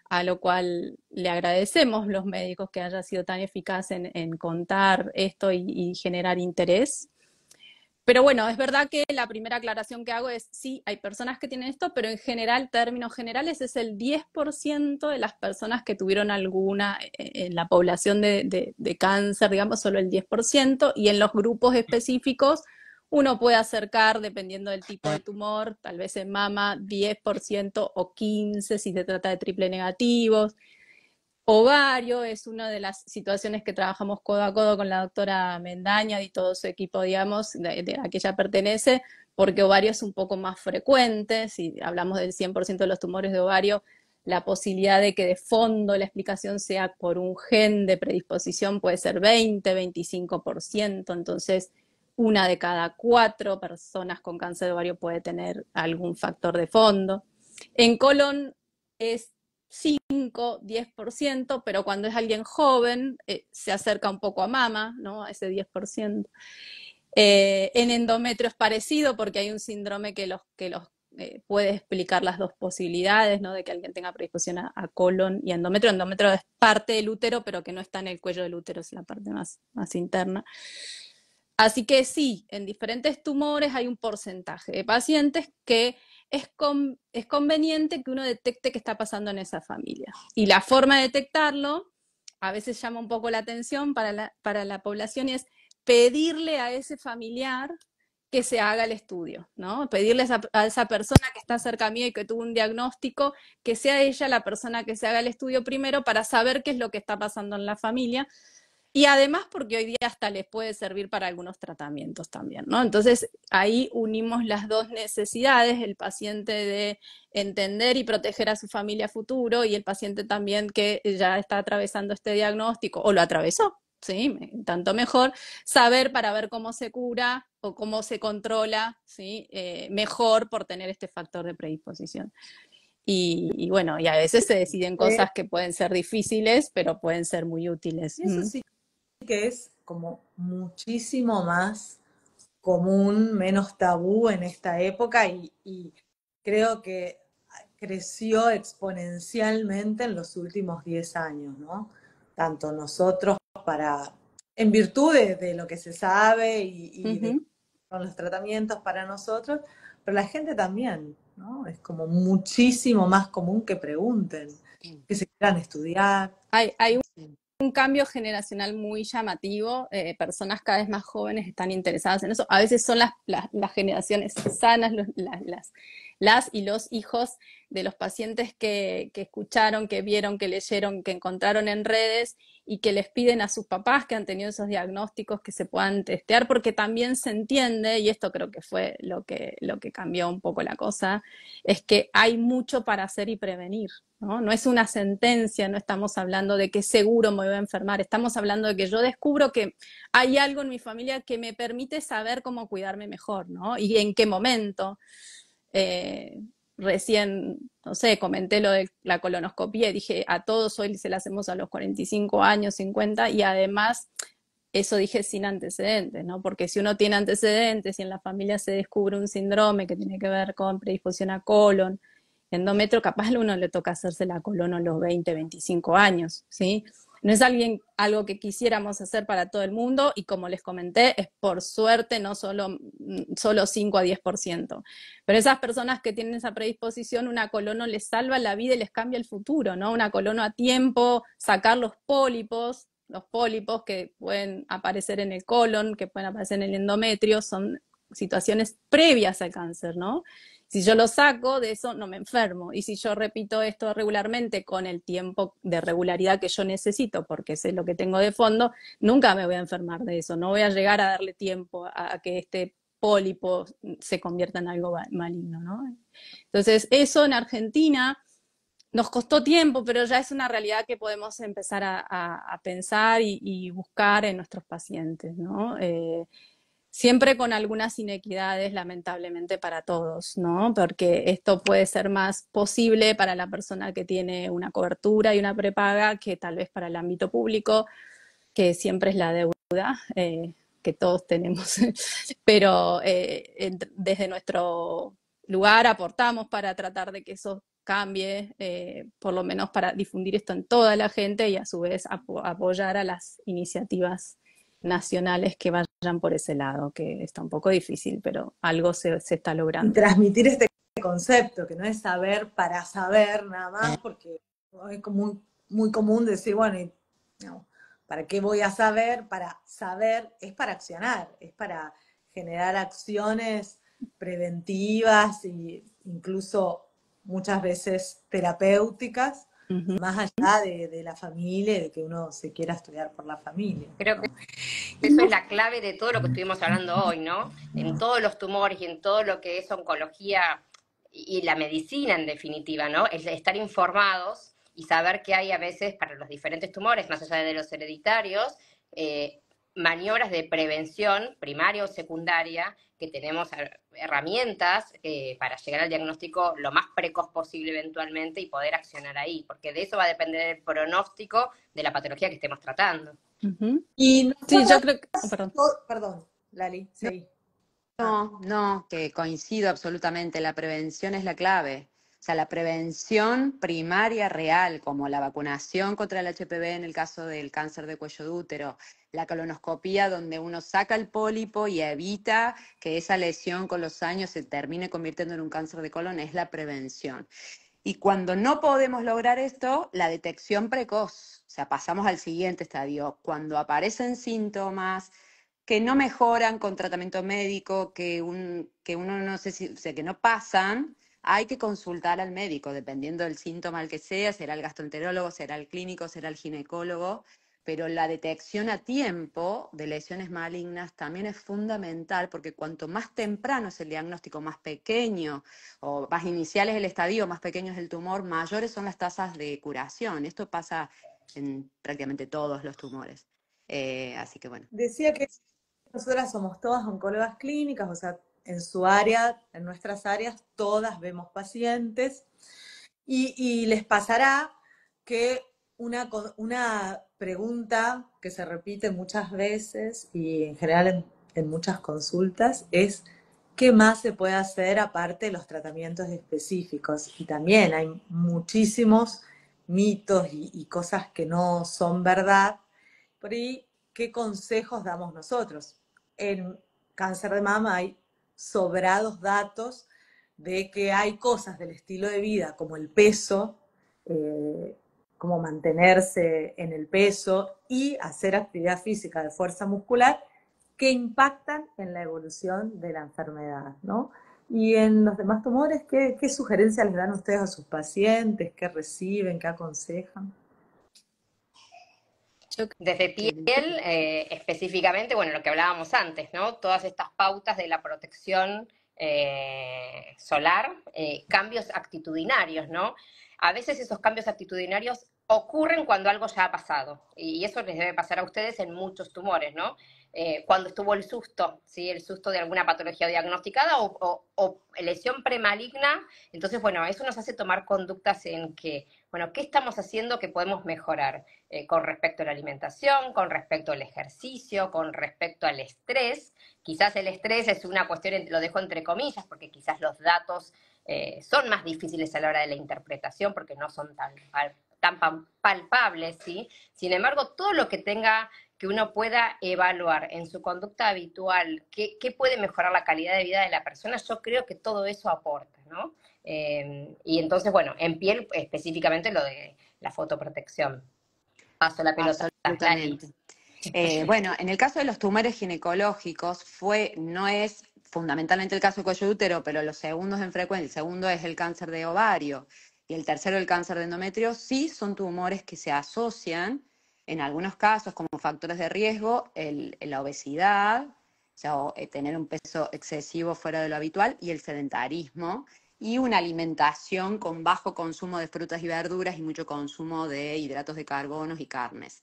a lo cual le agradecemos los médicos que haya sido tan eficaz en contar esto y generar interés. Pero bueno, es verdad que la primera aclaración que hago es, sí, hay personas que tienen esto, pero en general, términos generales, es el 10% de las personas que tuvieron alguna en la población de cáncer, digamos, solo el 10%, y en los grupos específicos uno puede acercar, dependiendo del tipo de tumor, tal vez en mama 10% o 15% si se trata de triple negativos. Ovario es una de las situaciones que trabajamos codo a codo con la doctora Mendaña y todo su equipo, digamos, de a que ella pertenece, porque ovario es un poco más frecuente. Si hablamos del 100% de los tumores de ovario, la posibilidad de que de fondo la explicación sea por un gen de predisposición puede ser 20-25%, entonces una de cada 4 personas con cáncer de ovario puede tener algún factor de fondo. En colon es 5, 10%, pero cuando es alguien joven se acerca un poco a mama, ¿no? A ese 10%. En endometrio es parecido porque hay un síndrome que los puede explicar las dos posibilidades, ¿no? De que alguien tenga predisposición a colon y a endometrio. Endometrio es parte del útero, pero que no está en el cuello del útero, es la parte más interna. Así que sí, en diferentes tumores hay un porcentaje de pacientes que es conveniente que uno detecte qué está pasando en esa familia. Y la forma de detectarlo a veces llama un poco la atención para la población y es pedirle a ese familiar que se haga el estudio, ¿no? Pedirle a esa persona que está cerca mío y que tuvo un diagnóstico, que sea ella la persona que se haga el estudio primero para saber qué es lo que está pasando en la familia. Y además porque hoy día hasta les puede servir para algunos tratamientos también, ¿no? Entonces ahí unimos las dos necesidades, el paciente de entender y proteger a su familia futuro y el paciente también que ya está atravesando este diagnóstico o lo atravesó, ¿sí? Tanto mejor saber para ver cómo se cura o cómo se controla, ¿sí? Mejor por tener este factor de predisposición. Y bueno, y a veces se deciden cosas que pueden ser difíciles, pero pueden ser muy útiles. Y eso sí que es como muchísimo más común, menos tabú en esta época y creo que creció exponencialmente en los últimos 10 años, ¿no? Tanto nosotros en virtud de lo que se sabe y de con los tratamientos para nosotros, pero la gente también, ¿no? Es como muchísimo más común que pregunten, que se quieran estudiar. Hay un cambio generacional muy llamativo, personas cada vez más jóvenes están interesadas en eso, a veces son las generaciones sanas, las y los hijos de los pacientes que escucharon, que vieron, que leyeron, que encontraron en redes y que les piden a sus papás que han tenido esos diagnósticos que se puedan testear, porque también se entiende, y esto creo que fue lo que cambió un poco la cosa, es que hay mucho para hacer y prevenir. ¿No? No es una sentencia, no estamos hablando de que seguro me voy a enfermar, estamos hablando de que yo descubro que hay algo en mi familia que me permite saber cómo cuidarme mejor, ¿no? Y en qué momento. Recién, no sé, comenté lo de la colonoscopia y dije, a todos hoy se la hacemos a los 45 años, 50, y además eso dije sin antecedentes, ¿no? Porque si uno tiene antecedentes y en la familia se descubre un síndrome que tiene que ver con predisposición a colon, endometrio, capaz a uno le toca hacerse la colon a los 20, 25 años, ¿sí? No es algo que quisiéramos hacer para todo el mundo y como les comenté, es por suerte no solo 5 a 10%. Pero esas personas que tienen esa predisposición, una colono les salva la vida y les cambia el futuro, ¿no? Una colono a tiempo, sacar los pólipos que pueden aparecer en el colon, que pueden aparecer en el endometrio, son situaciones previas al cáncer, ¿no? Si yo lo saco, de eso no me enfermo. Y si yo repito esto regularmente con el tiempo de regularidad que yo necesito, porque sé lo que tengo de fondo, nunca me voy a enfermar de eso. No voy a llegar a darle tiempo a que este pólipo se convierta en algo maligno, ¿no? Entonces, eso en Argentina nos costó tiempo, pero ya es una realidad que podemos empezar a pensar y buscar en nuestros pacientes, ¿no? Siempre con algunas inequidades, lamentablemente, para todos, ¿no? Porque esto puede ser más posible para la persona que tiene una cobertura y una prepaga que tal vez para el ámbito público, que siempre es la deuda que todos tenemos. Pero desde nuestro lugar aportamos para tratar de que eso cambie, por lo menos para difundir esto en toda la gente y a su vez apoyar a las iniciativas nacionales que vayan por ese lado, que está un poco difícil, pero algo se está logrando. Y transmitir este concepto, que no es saber para saber nada más, porque es como muy común decir, bueno, no, ¿para qué voy a saber? Para saber es para accionar, es para generar acciones preventivas e incluso muchas veces terapéuticas, más allá de la familia y de que uno se quiera estudiar por la familia. Creo que eso es la clave de todo lo que estuvimos hablando hoy, ¿no? En todos los tumores y en todo lo que es oncología y la medicina en definitiva, ¿no? Es estar informados y saber que hay a veces para los diferentes tumores, más allá de los hereditarios, maniobras de prevención, primaria o secundaria, que tenemos herramientas para llegar al diagnóstico lo más precoz posible eventualmente y poder accionar ahí, porque de eso va a depender el pronóstico de la patología que estemos tratando. Y Sí, yo nosotras, creo que, perdón. perdón, Lali, seguí. No, que coincido absolutamente, la prevención es la clave. O sea, la prevención primaria real, como la vacunación contra el HPV en el caso del cáncer de cuello de útero, la colonoscopía donde uno saca el pólipo y evita que esa lesión con los años se termine convirtiendo en un cáncer de colon, es la prevención. Y cuando no podemos lograr esto, la detección precoz, o sea, pasamos al siguiente estadio, cuando aparecen síntomas que no mejoran con tratamiento médico, que uno no sé si, o sea, que no pasan, hay que consultar al médico, dependiendo del síntoma al que sea, será el gastroenterólogo, será el clínico, será el ginecólogo, pero la detección a tiempo de lesiones malignas también es fundamental, porque cuanto más temprano es el diagnóstico, más pequeño o más inicial es el estadio, más pequeño es el tumor, mayores son las tasas de curación. Esto pasa en prácticamente todos los tumores. Así que bueno. Decía que nosotras somos todas oncólogas clínicas, o sea, en su área, en nuestras áreas, todas vemos pacientes y les pasará que una pregunta que se repite muchas veces y en general en muchas consultas es ¿qué más se puede hacer aparte de los tratamientos específicos? Y también hay muchísimos mitos y cosas que no son verdad. Por ahí, ¿qué consejos damos nosotros? En cáncer de mama hay sobrados datos de que hay cosas del estilo de vida como el peso, eh, como mantenerse en el peso y hacer actividad física de fuerza muscular que impactan en la evolución de la enfermedad, ¿no? Y en los demás tumores, ¿qué sugerencias les dan ustedes a sus pacientes? ¿Qué reciben? ¿Qué aconsejan? Desde piel, específicamente, bueno, lo que hablábamos antes, ¿no? Todas estas pautas de la protección solar, cambios actitudinarios, ¿no? A veces esos cambios actitudinarios ocurren cuando algo ya ha pasado, y eso les debe pasar a ustedes en muchos tumores, ¿no? Cuando estuvo el susto, ¿sí? El susto de alguna patología diagnosticada o lesión premaligna, entonces, bueno, eso nos hace tomar conductas en que, bueno, ¿qué estamos haciendo que podemos mejorar? Con respecto a la alimentación, con respecto al ejercicio, con respecto al estrés. Quizás el estrés es una cuestión, lo dejo entre comillas, porque quizás los datos son más difíciles a la hora de la interpretación porque no son tan palpables, ¿sí? Sin embargo, todo lo que tenga que uno pueda evaluar en su conducta habitual, qué puede mejorar la calidad de vida de la persona, yo creo que todo eso aporta, ¿no? Y entonces, bueno, en piel específicamente lo de la fotoprotección. Paso la pelota, Lali. Absolutamente. Bueno, en el caso de los tumores ginecológicos, no es fundamentalmente el caso de cuello de útero, pero los segundos en frecuencia, el segundo es el cáncer de ovario y el tercero el cáncer de endometrio, sí son tumores que se asocian en algunos casos como factores de riesgo, la obesidad, o sea, tener un peso excesivo fuera de lo habitual y el sedentarismo y una alimentación con bajo consumo de frutas y verduras y mucho consumo de hidratos de carbonos y carnes.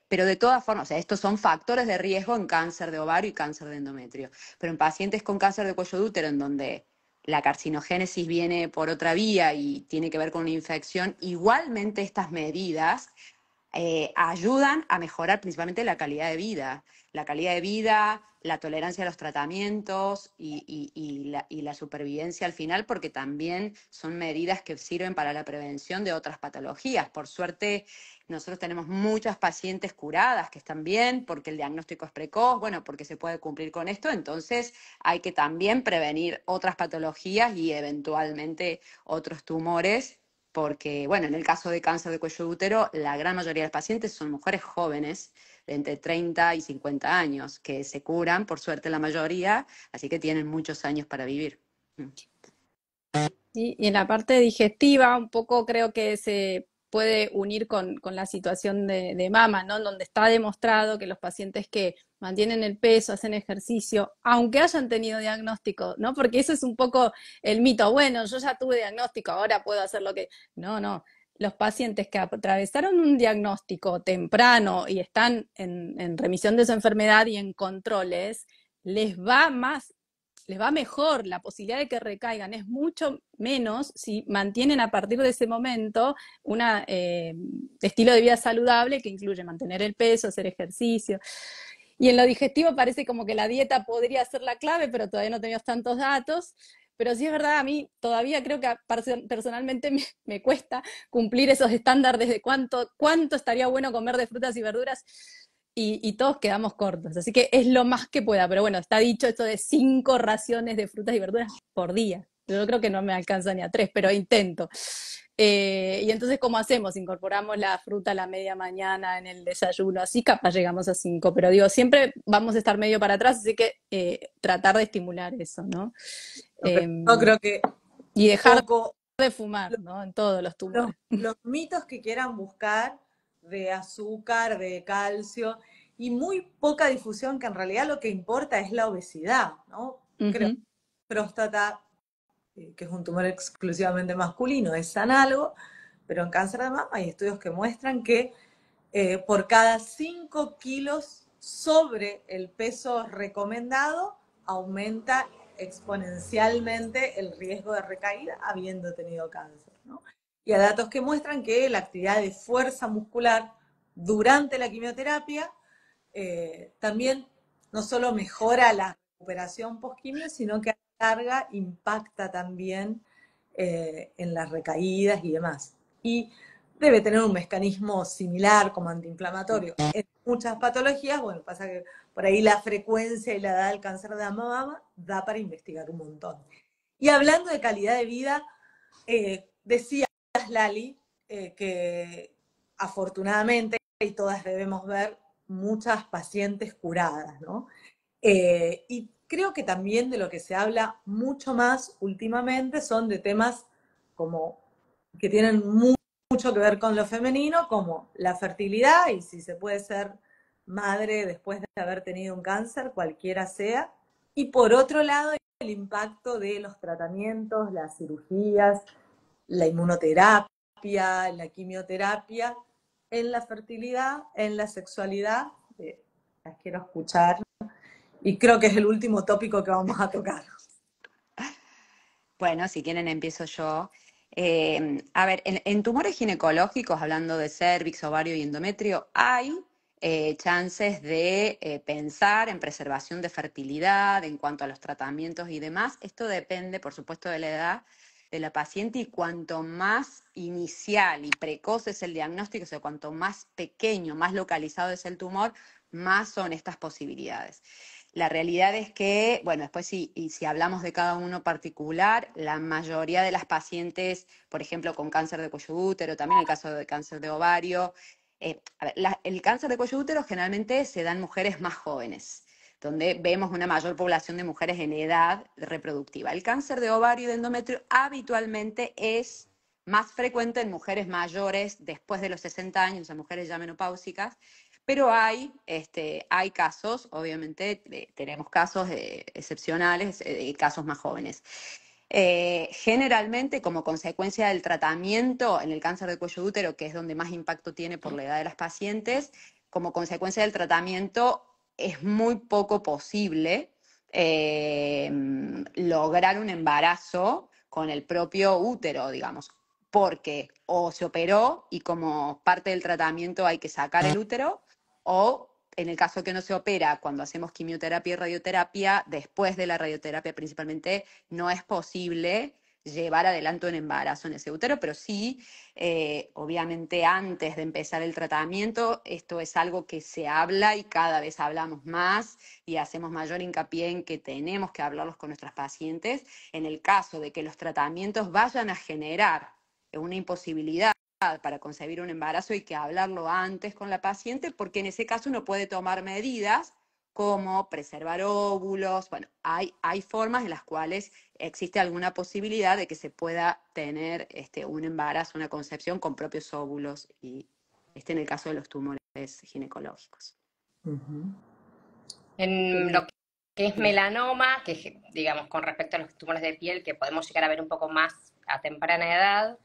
Pero de todas formas, o sea, estos son factores de riesgo en cáncer de ovario y cáncer de endometrio. Pero en pacientes con cáncer de cuello de útero, en donde la carcinogénesis viene por otra vía y tiene que ver con una infección, igualmente estas medidas ayudan a mejorar principalmente la calidad de vida. La calidad de vida, la tolerancia a los tratamientos y la supervivencia al final, porque también son medidas que sirven para la prevención de otras patologías. Por suerte, nosotros tenemos muchas pacientes curadas que están bien porque el diagnóstico es precoz, bueno, porque se puede cumplir con esto, entonces hay que también prevenir otras patologías y eventualmente otros tumores porque, bueno, en el caso de cáncer de cuello de útero, la gran mayoría de los pacientes son mujeres jóvenes, de entre 30 y 50 años, que se curan, por suerte la mayoría, así que tienen muchos años para vivir. Y en la parte digestiva, un poco creo que se puede unir con la situación de mama, ¿no? Donde está demostrado que los pacientes que mantienen el peso, hacen ejercicio, aunque hayan tenido diagnóstico, ¿no? Porque eso es un poco el mito. Bueno, yo ya tuve diagnóstico, ahora puedo hacer lo que... No, no. los pacientes que atravesaron un diagnóstico temprano y están en remisión de su enfermedad y en controles, les va mejor, la posibilidad de que recaigan es mucho menos si mantienen a partir de ese momento un estilo de vida saludable que incluye mantener el peso, hacer ejercicio. Y en lo digestivo parece como que la dieta podría ser la clave, pero todavía no tenemos tantos datos. Pero sí es verdad, a mí todavía creo que personalmente me cuesta cumplir esos estándares de cuánto estaría bueno comer de frutas y verduras y todos quedamos cortos. Así que es lo más que pueda. Pero bueno, está dicho esto de 5 raciones de frutas y verduras por día. Yo creo que no me alcanza ni a 3, pero intento. Y entonces, ¿cómo hacemos? Incorporamos la fruta a la media mañana en el desayuno, así capaz llegamos a 5, pero digo, siempre vamos a estar medio para atrás, así que tratar de estimular eso, ¿no? Yo creo que Y dejar poco de fumar, ¿no? En todos los tumores. los mitos que quieran buscar de azúcar, de calcio, y muy poca difusión, que en realidad lo que importa es la obesidad, ¿no? Creo que próstata, que es un tumor exclusivamente masculino, es análogo, pero en cáncer de mama hay estudios que muestran que por cada 5 kilos sobre el peso recomendado aumenta exponencialmente el riesgo de recaída habiendo tenido cáncer, ¿no? Y hay datos que muestran que la actividad de fuerza muscular durante la quimioterapia también no solo mejora la recuperación post-quimio, sino que a la larga impacta también en las recaídas y demás. Y debe tener un mecanismo similar como antiinflamatorio. En muchas patologías, bueno, pasa que por ahí la frecuencia y la edad del cáncer de mama da para investigar un montón. Y hablando de calidad de vida, decías, Lali, que afortunadamente, y todas debemos ver, muchas pacientes curadas, ¿no? Y creo que también de lo que se habla mucho más últimamente son de temas como que tienen mucho que ver con lo femenino, como la fertilidad y si se puede ser madre después de haber tenido un cáncer, cualquiera sea. Y por otro lado, el impacto de los tratamientos, las cirugías, la inmunoterapia, la quimioterapia, en la fertilidad, en la sexualidad. Las quiero escuchar. Y creo que es el último tópico que vamos a tocar. Bueno, si quieren empiezo yo. A ver, en tumores ginecológicos, hablando de cérvix, ovario y endometrio, hay chances de pensar en preservación de fertilidad en cuanto a los tratamientos y demás. Esto depende, por supuesto, de la edad de la paciente y cuanto más inicial y precoz es el diagnóstico, o sea, cuanto más pequeño, más localizado es el tumor, más son estas posibilidades. La realidad es que, bueno, después si hablamos de cada uno particular, la mayoría de las pacientes, por ejemplo, con cáncer de cuello de útero, también el caso de cáncer de ovario, el cáncer de cuello de útero generalmente se da en mujeres más jóvenes, donde vemos una mayor población de mujeres en edad reproductiva. El cáncer de ovario y de endometrio habitualmente es más frecuente en mujeres mayores después de los 60 años, en mujeres ya menopáusicas, pero hay casos, obviamente tenemos casos excepcionales, casos más jóvenes. Generalmente, como consecuencia del tratamiento en el cáncer de cuello de útero, que es donde más impacto tiene por la edad de las pacientes, como consecuencia del tratamiento es muy poco posible lograr un embarazo con el propio útero, digamos, porque o se operó y como parte del tratamiento hay que sacar el útero, o en el caso que no se opera, cuando hacemos quimioterapia y radioterapia, después de la radioterapia principalmente, no es posible llevar adelante un embarazo en ese útero, pero sí, obviamente antes de empezar el tratamiento, esto es algo que se habla y cada vez hablamos más y hacemos mayor hincapié en que tenemos que hablarlos con nuestras pacientes en el caso de que los tratamientos vayan a generar una imposibilidad para concebir un embarazo, hay que hablarlo antes con la paciente, porque en ese caso uno puede tomar medidas como preservar óvulos. Bueno, hay formas en las cuales existe alguna posibilidad de que se pueda tener un embarazo, una concepción con propios óvulos, y en el caso de los tumores ginecológicos. En lo que es melanoma, que digamos con respecto a los tumores de piel, que podemos llegar a ver un poco más a temprana edad,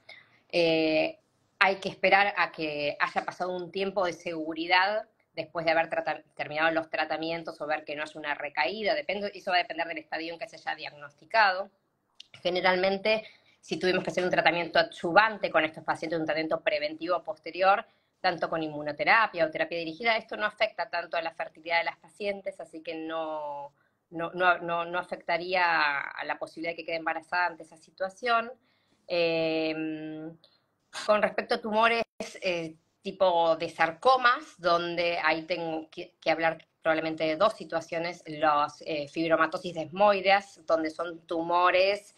hay hay que esperar a que haya pasado un tiempo de seguridad después de haber terminado los tratamientos o ver que no es una recaída, eso va a depender del estadio en que se haya diagnosticado. Generalmente, si tuvimos que hacer un tratamiento adyuvante con estos pacientes, un tratamiento preventivo posterior, tanto con inmunoterapia o terapia dirigida, esto no afecta tanto a la fertilidad de las pacientes, así que no afectaría a la posibilidad de que quede embarazada ante esa situación. Con respecto a tumores tipo de sarcomas, donde ahí tengo que hablar probablemente de dos situaciones, los fibromatosis desmoideas, donde son tumores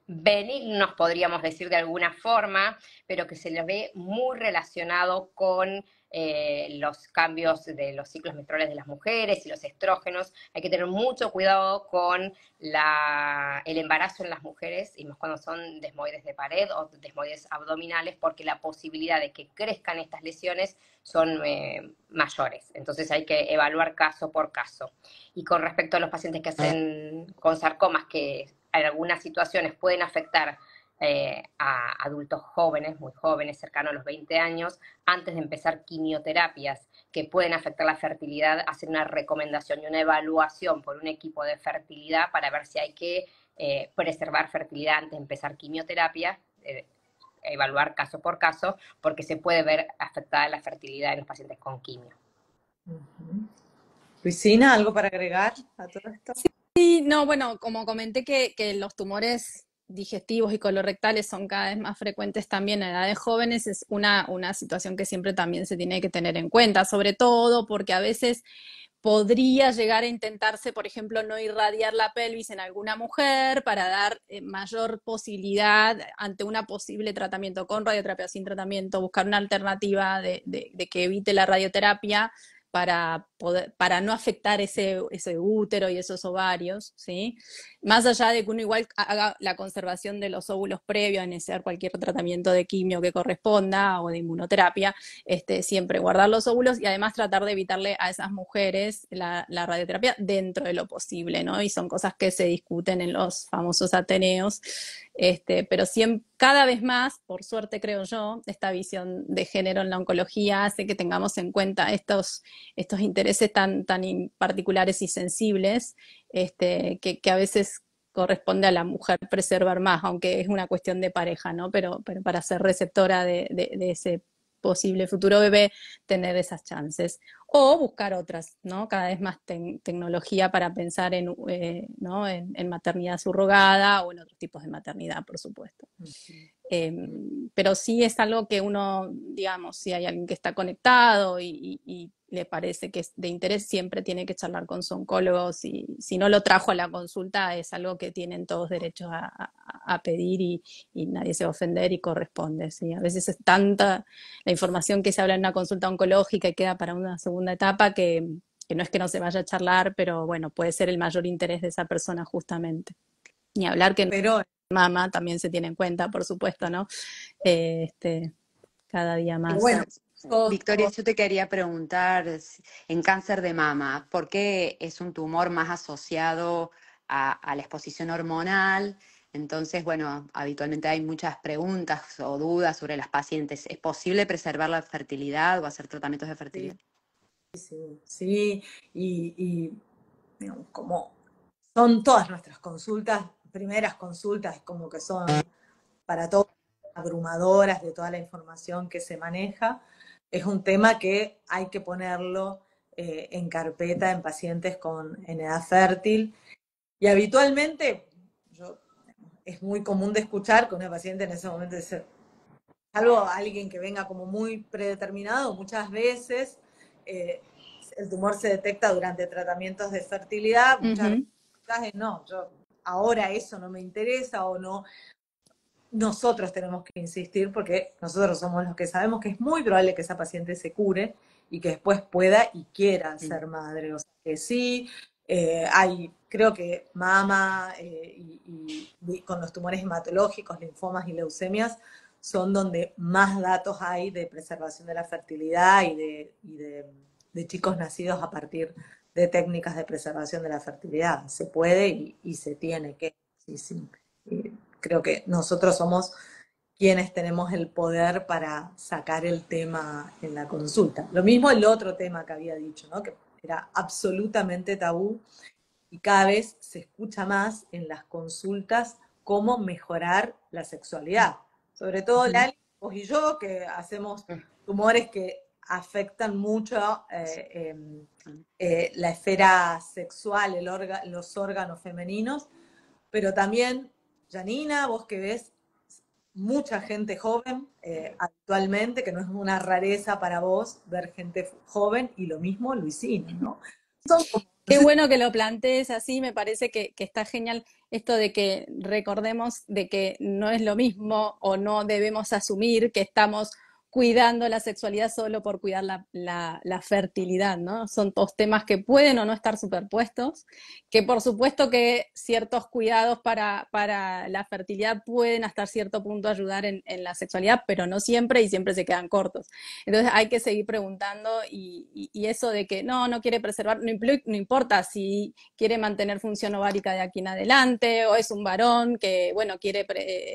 benignos, podríamos decir de alguna forma, pero que se les ve muy relacionado con los cambios de los ciclos menstruales de las mujeres y los estrógenos. Hay que tener mucho cuidado con el embarazo en las mujeres, y más cuando son desmoides de pared o desmoides abdominales, porque la posibilidad de que crezcan estas lesiones son mayores. Entonces hay que evaluar caso por caso. Y con respecto a los pacientes que hacen con sarcomas, que en algunas situaciones pueden afectar a adultos jóvenes, muy jóvenes, cercanos a los 20 años, antes de empezar quimioterapias que pueden afectar la fertilidad, hacer una recomendación y una evaluación por un equipo de fertilidad para ver si hay que preservar fertilidad antes de empezar quimioterapia, evaluar caso por caso, porque se puede ver afectada la fertilidad en los pacientes con quimio. Luisina, ¿algo para agregar a todo esto? Sí, no, bueno, como comenté que los tumores digestivos y colorectales son cada vez más frecuentes también en edades jóvenes, es una situación que siempre también se tiene que tener en cuenta, sobre todo porque a veces podría llegar a intentarse, por ejemplo, no irradiar la pelvis en alguna mujer para dar mayor posibilidad ante un posible tratamiento con radioterapia, sin tratamiento, buscar una alternativa de que evite la radioterapia para no afectar ese útero y esos ovarios, ¿sí? Más allá de que uno igual haga la conservación de los óvulos previo a iniciar cualquier tratamiento de quimio que corresponda o de inmunoterapia, siempre guardar los óvulos y además tratar de evitarle a esas mujeres la radioterapia dentro de lo posible, ¿no? Y son cosas que se discuten en los famosos Ateneos, pero cada vez más, por suerte creo yo, esta visión de género en la oncología hace que tengamos en cuenta estos intereses tan particulares y sensibles, que a veces corresponde a la mujer preservar más, aunque es una cuestión de pareja, ¿no? Pero para ser receptora de ese posible futuro bebé, tener esas chances. O buscar otras, ¿no? Cada vez más tecnología para pensar ¿no? en maternidad subrogada o en otros tipos de maternidad, por supuesto. Pero sí es algo que uno, digamos, si hay alguien que está conectado y le parece que es de interés, siempre tiene que charlar con su oncólogo. Si no lo trajo a la consulta, es algo que tienen todos derechos a pedir y nadie se va a ofender y corresponde, ¿sí? A veces es tanta la información que se habla en una consulta oncológica y queda para una segunda etapa que no es que no se vaya a charlar, pero bueno, puede ser el mayor interés de esa persona justamente. Ni hablar que mama también se tiene en cuenta, por supuesto, ¿no? Cada día más. Bueno, Victoria, yo te quería preguntar, en cáncer de mama, ¿por qué es un tumor más asociado a la exposición hormonal? Entonces, bueno, habitualmente hay muchas preguntas o dudas sobre las pacientes. ¿Es posible preservar la fertilidad o hacer tratamientos de fertilidad? Sí, y digamos, como son todas nuestras consultas, primeras consultas, como que son para todos abrumadoras de toda la información que se maneja, es un tema que hay que ponerlo en carpeta en pacientes en edad fértil. Y habitualmente, es muy común de escuchar que una paciente en ese momento dice, salvo alguien que venga como muy predeterminado, muchas veces el tumor se detecta durante tratamientos de fertilidad, muchas veces no, ahora eso no me interesa o no. Nosotros tenemos que insistir porque nosotros somos los que sabemos que es muy probable que esa paciente se cure y que después pueda y quiera ser madre. O sea que sí, creo que mama y con los tumores hematológicos, linfomas y leucemias son donde más datos hay de preservación de la fertilidad y de chicos nacidos a partir de técnicas de preservación de la fertilidad. Se puede y se tiene que, sí. Creo que nosotros somos quienes tenemos el poder para sacar el tema en la consulta. Lo mismo el otro tema que había dicho, ¿no? Que era absolutamente tabú y cada vez se escucha más en las consultas cómo mejorar la sexualidad. Sobre todo Lali, vos y yo, que hacemos tumores que afectan mucho la esfera sexual, los órganos femeninos, pero también, Janina, vos que ves mucha gente joven actualmente, que no es una rareza para vos ver gente joven, y lo mismo Luisina, ¿no? Son como, Qué bueno que lo plantees así, me parece que está genial esto de que recordemos de que no es lo mismo o no debemos asumir que estamos cuidando la sexualidad solo por cuidar la fertilidad, ¿no? Son dos temas que pueden o no estar superpuestos, que por supuesto que ciertos cuidados para la fertilidad pueden hasta cierto punto ayudar en la sexualidad, pero no siempre y siempre se quedan cortos. Entonces hay que seguir preguntando y eso de que no quiere preservar, no importa si quiere mantener función ovárica de aquí en adelante o es un varón que, bueno, quiere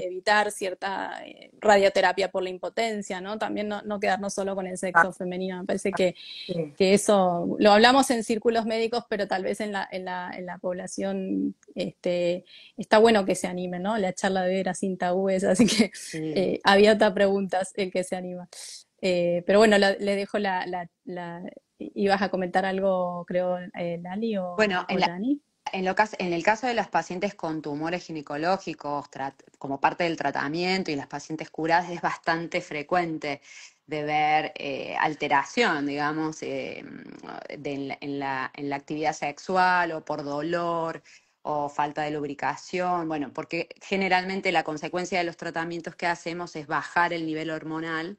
evitar cierta radioterapia por la impotencia, ¿no? También no quedarnos solo con el sexo femenino. Me parece que eso lo hablamos en círculos médicos, pero tal vez en la población está bueno que se animen, ¿no? La charla de era sin tabúes, así que había otras preguntas el que se anima. Pero bueno, le dejo ibas a comentar algo, creo, Lali Bueno, o Jani. en el caso de los pacientes con tumores ginecológicos, como parte del tratamiento y las pacientes curadas, es bastante frecuente de ver alteración, digamos, en la actividad sexual o por dolor o falta de lubricación. Bueno, porque generalmente la consecuencia de los tratamientos que hacemos es bajar el nivel hormonal.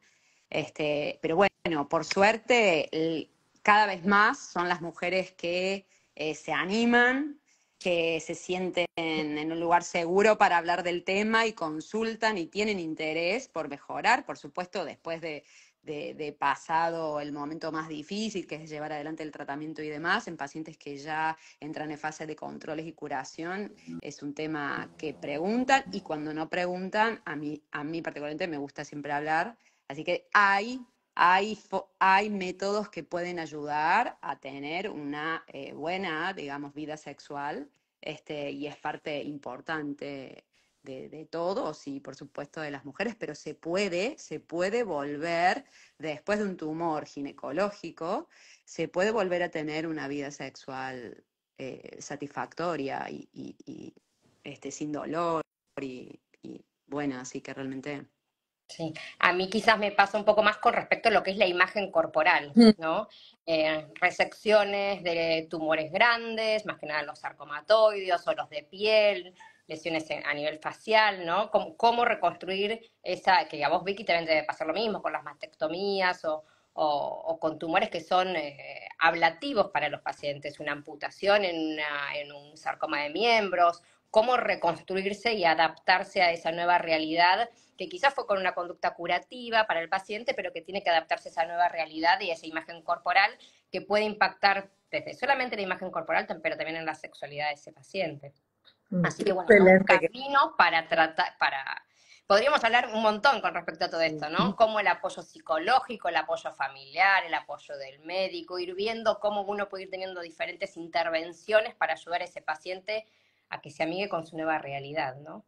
Pero bueno, por suerte, cada vez más son las mujeres que se animan, que se sienten en un lugar seguro para hablar del tema y consultan y tienen interés por mejorar, por supuesto, después de pasado el momento más difícil, que es llevar adelante el tratamiento y demás, en pacientes que ya entran en fase de controles y curación, es un tema que preguntan, y cuando no preguntan, a mí particularmente me gusta siempre hablar, así que hay métodos que pueden ayudar a tener una buena, digamos, vida sexual, y es parte importante de todos y por supuesto de las mujeres, pero se puede volver, después de un tumor ginecológico, se puede volver a tener una vida sexual satisfactoria y sin dolor y buena, así que realmente... Sí, a mí quizás me pasa un poco más con respecto a lo que es la imagen corporal, ¿no? Resecciones de tumores grandes, más que nada los sarcomatoides o los de piel, lesiones a nivel facial, ¿no? Cómo reconstruir esa, que a vos, Vicky, también debe pasar lo mismo con las mastectomías o con tumores que son ablativos para los pacientes, una amputación en un sarcoma de miembros, cómo reconstruirse y adaptarse a esa nueva realidad que quizás fue con una conducta curativa para el paciente, pero que tiene que adaptarse a esa nueva realidad y a esa imagen corporal que puede impactar desde solamente la imagen corporal, pero también en la sexualidad de ese paciente. Así que bueno, son caminos para tratar, podríamos hablar un montón con respecto a todo esto, ¿no? Como el apoyo psicológico, el apoyo familiar, el apoyo del médico, ir viendo cómo uno puede ir teniendo diferentes intervenciones para ayudar a ese paciente a que se amigue con su nueva realidad, ¿no?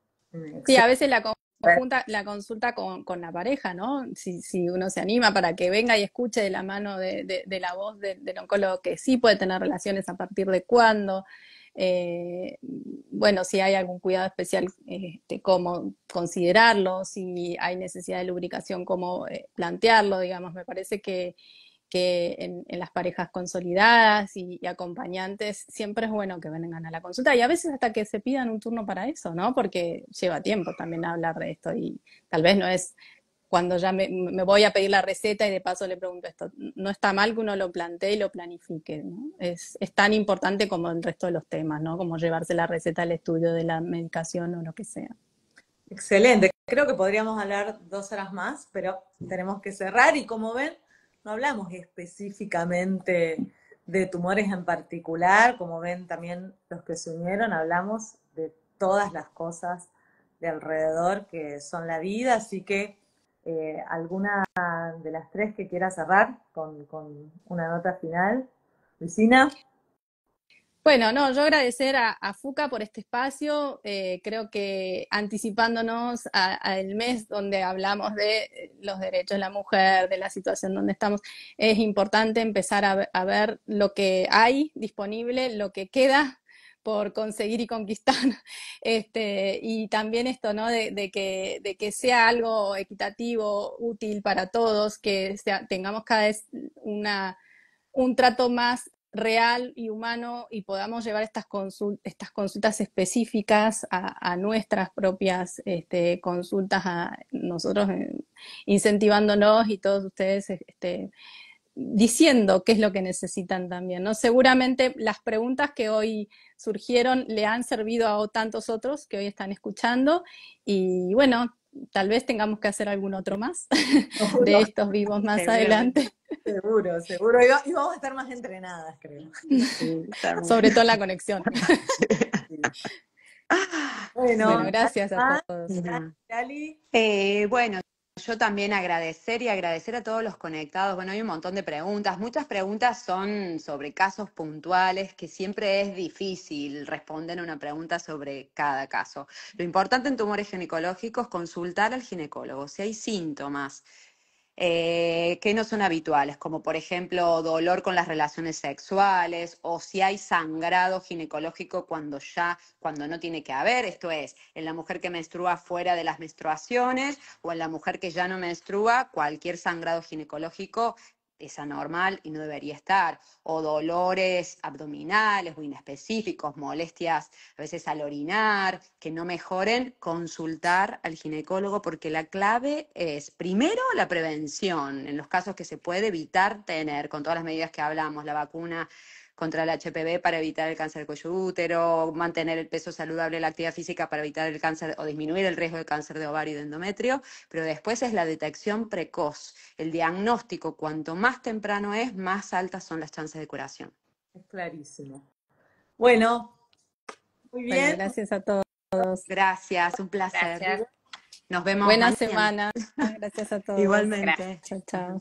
Sí, a veces la consulta con la pareja, ¿no? Si uno se anima para que venga y escuche de la mano de la voz del oncólogo que sí puede tener relaciones a partir de cuándo. Bueno, si hay algún cuidado especial, cómo considerarlo, si hay necesidad de lubricación, cómo plantearlo, digamos. Me parece que en las parejas consolidadas y acompañantes siempre es bueno que vengan a la consulta y a veces hasta que se pidan un turno para eso, ¿no? Porque lleva tiempo también hablar de esto y tal vez no es cuando ya me voy a pedir la receta y de paso le pregunto esto. No está mal que uno lo plantee y lo planifique, ¿no? Es tan importante como el resto de los temas, ¿no? Como llevarse la receta al estudio de la medicación o lo que sea. Excelente. Creo que podríamos hablar 2 horas más, pero tenemos que cerrar y como ven, no hablamos específicamente de tumores en particular, como ven también los que se unieron, hablamos de todas las cosas de alrededor que son la vida, así que alguna de las tres que quiera cerrar con una nota final. Luisina. Bueno, no, yo agradecer a FUCA por este espacio, creo que anticipándonos al mes donde hablamos de los derechos de la mujer, de la situación donde estamos, es importante empezar a ver lo que hay disponible, lo que queda por conseguir y conquistar, y también esto, ¿no? De que sea algo equitativo, útil para todos, que tengamos cada vez un trato más real y humano y podamos llevar estas consultas específicas a nuestras propias consultas, a nosotros incentivándonos y todos ustedes diciendo qué es lo que necesitan también, ¿no? Seguramente las preguntas que hoy surgieron le han servido a tantos otros que hoy están escuchando y bueno, tal vez tengamos que hacer algún otro más de estos vivos más adelante. Seguro. Y vamos a estar más entrenadas, creo. Sí, sobre todo en la conexión. Bueno, gracias a todos. Lali. Bueno, yo también agradecer a todos los conectados. Bueno, hay un montón de preguntas. Muchas preguntas son sobre casos puntuales, que siempre es difícil responder a una pregunta sobre cada caso. Lo importante en tumores ginecológicos es consultar al ginecólogo. Si hay síntomas que no son habituales, como por ejemplo dolor con las relaciones sexuales o si hay sangrado ginecológico cuando no tiene que haber, esto es, en la mujer que menstrua fuera de las menstruaciones o en la mujer que ya no menstrua, cualquier sangrado ginecológico es anormal y no debería estar, o dolores abdominales o inespecíficos, molestias a veces al orinar, que no mejoren, consultar al ginecólogo, porque la clave es, primero, la prevención, en los casos que se puede evitar tener, con todas las medidas que hablamos, la vacuna contra el HPV para evitar el cáncer de cuello de útero, mantener el peso saludable, la actividad física para evitar el cáncer o disminuir el riesgo de cáncer de ovario y de endometrio, pero después es la detección precoz, el diagnóstico, cuanto más temprano es, más altas son las chances de curación. Es clarísimo. Bueno, muy bien. Bueno, gracias a todos. Gracias, un placer. Gracias. Nos vemos Buena mañana. semana. Gracias a todos. Igualmente. Chao, chao.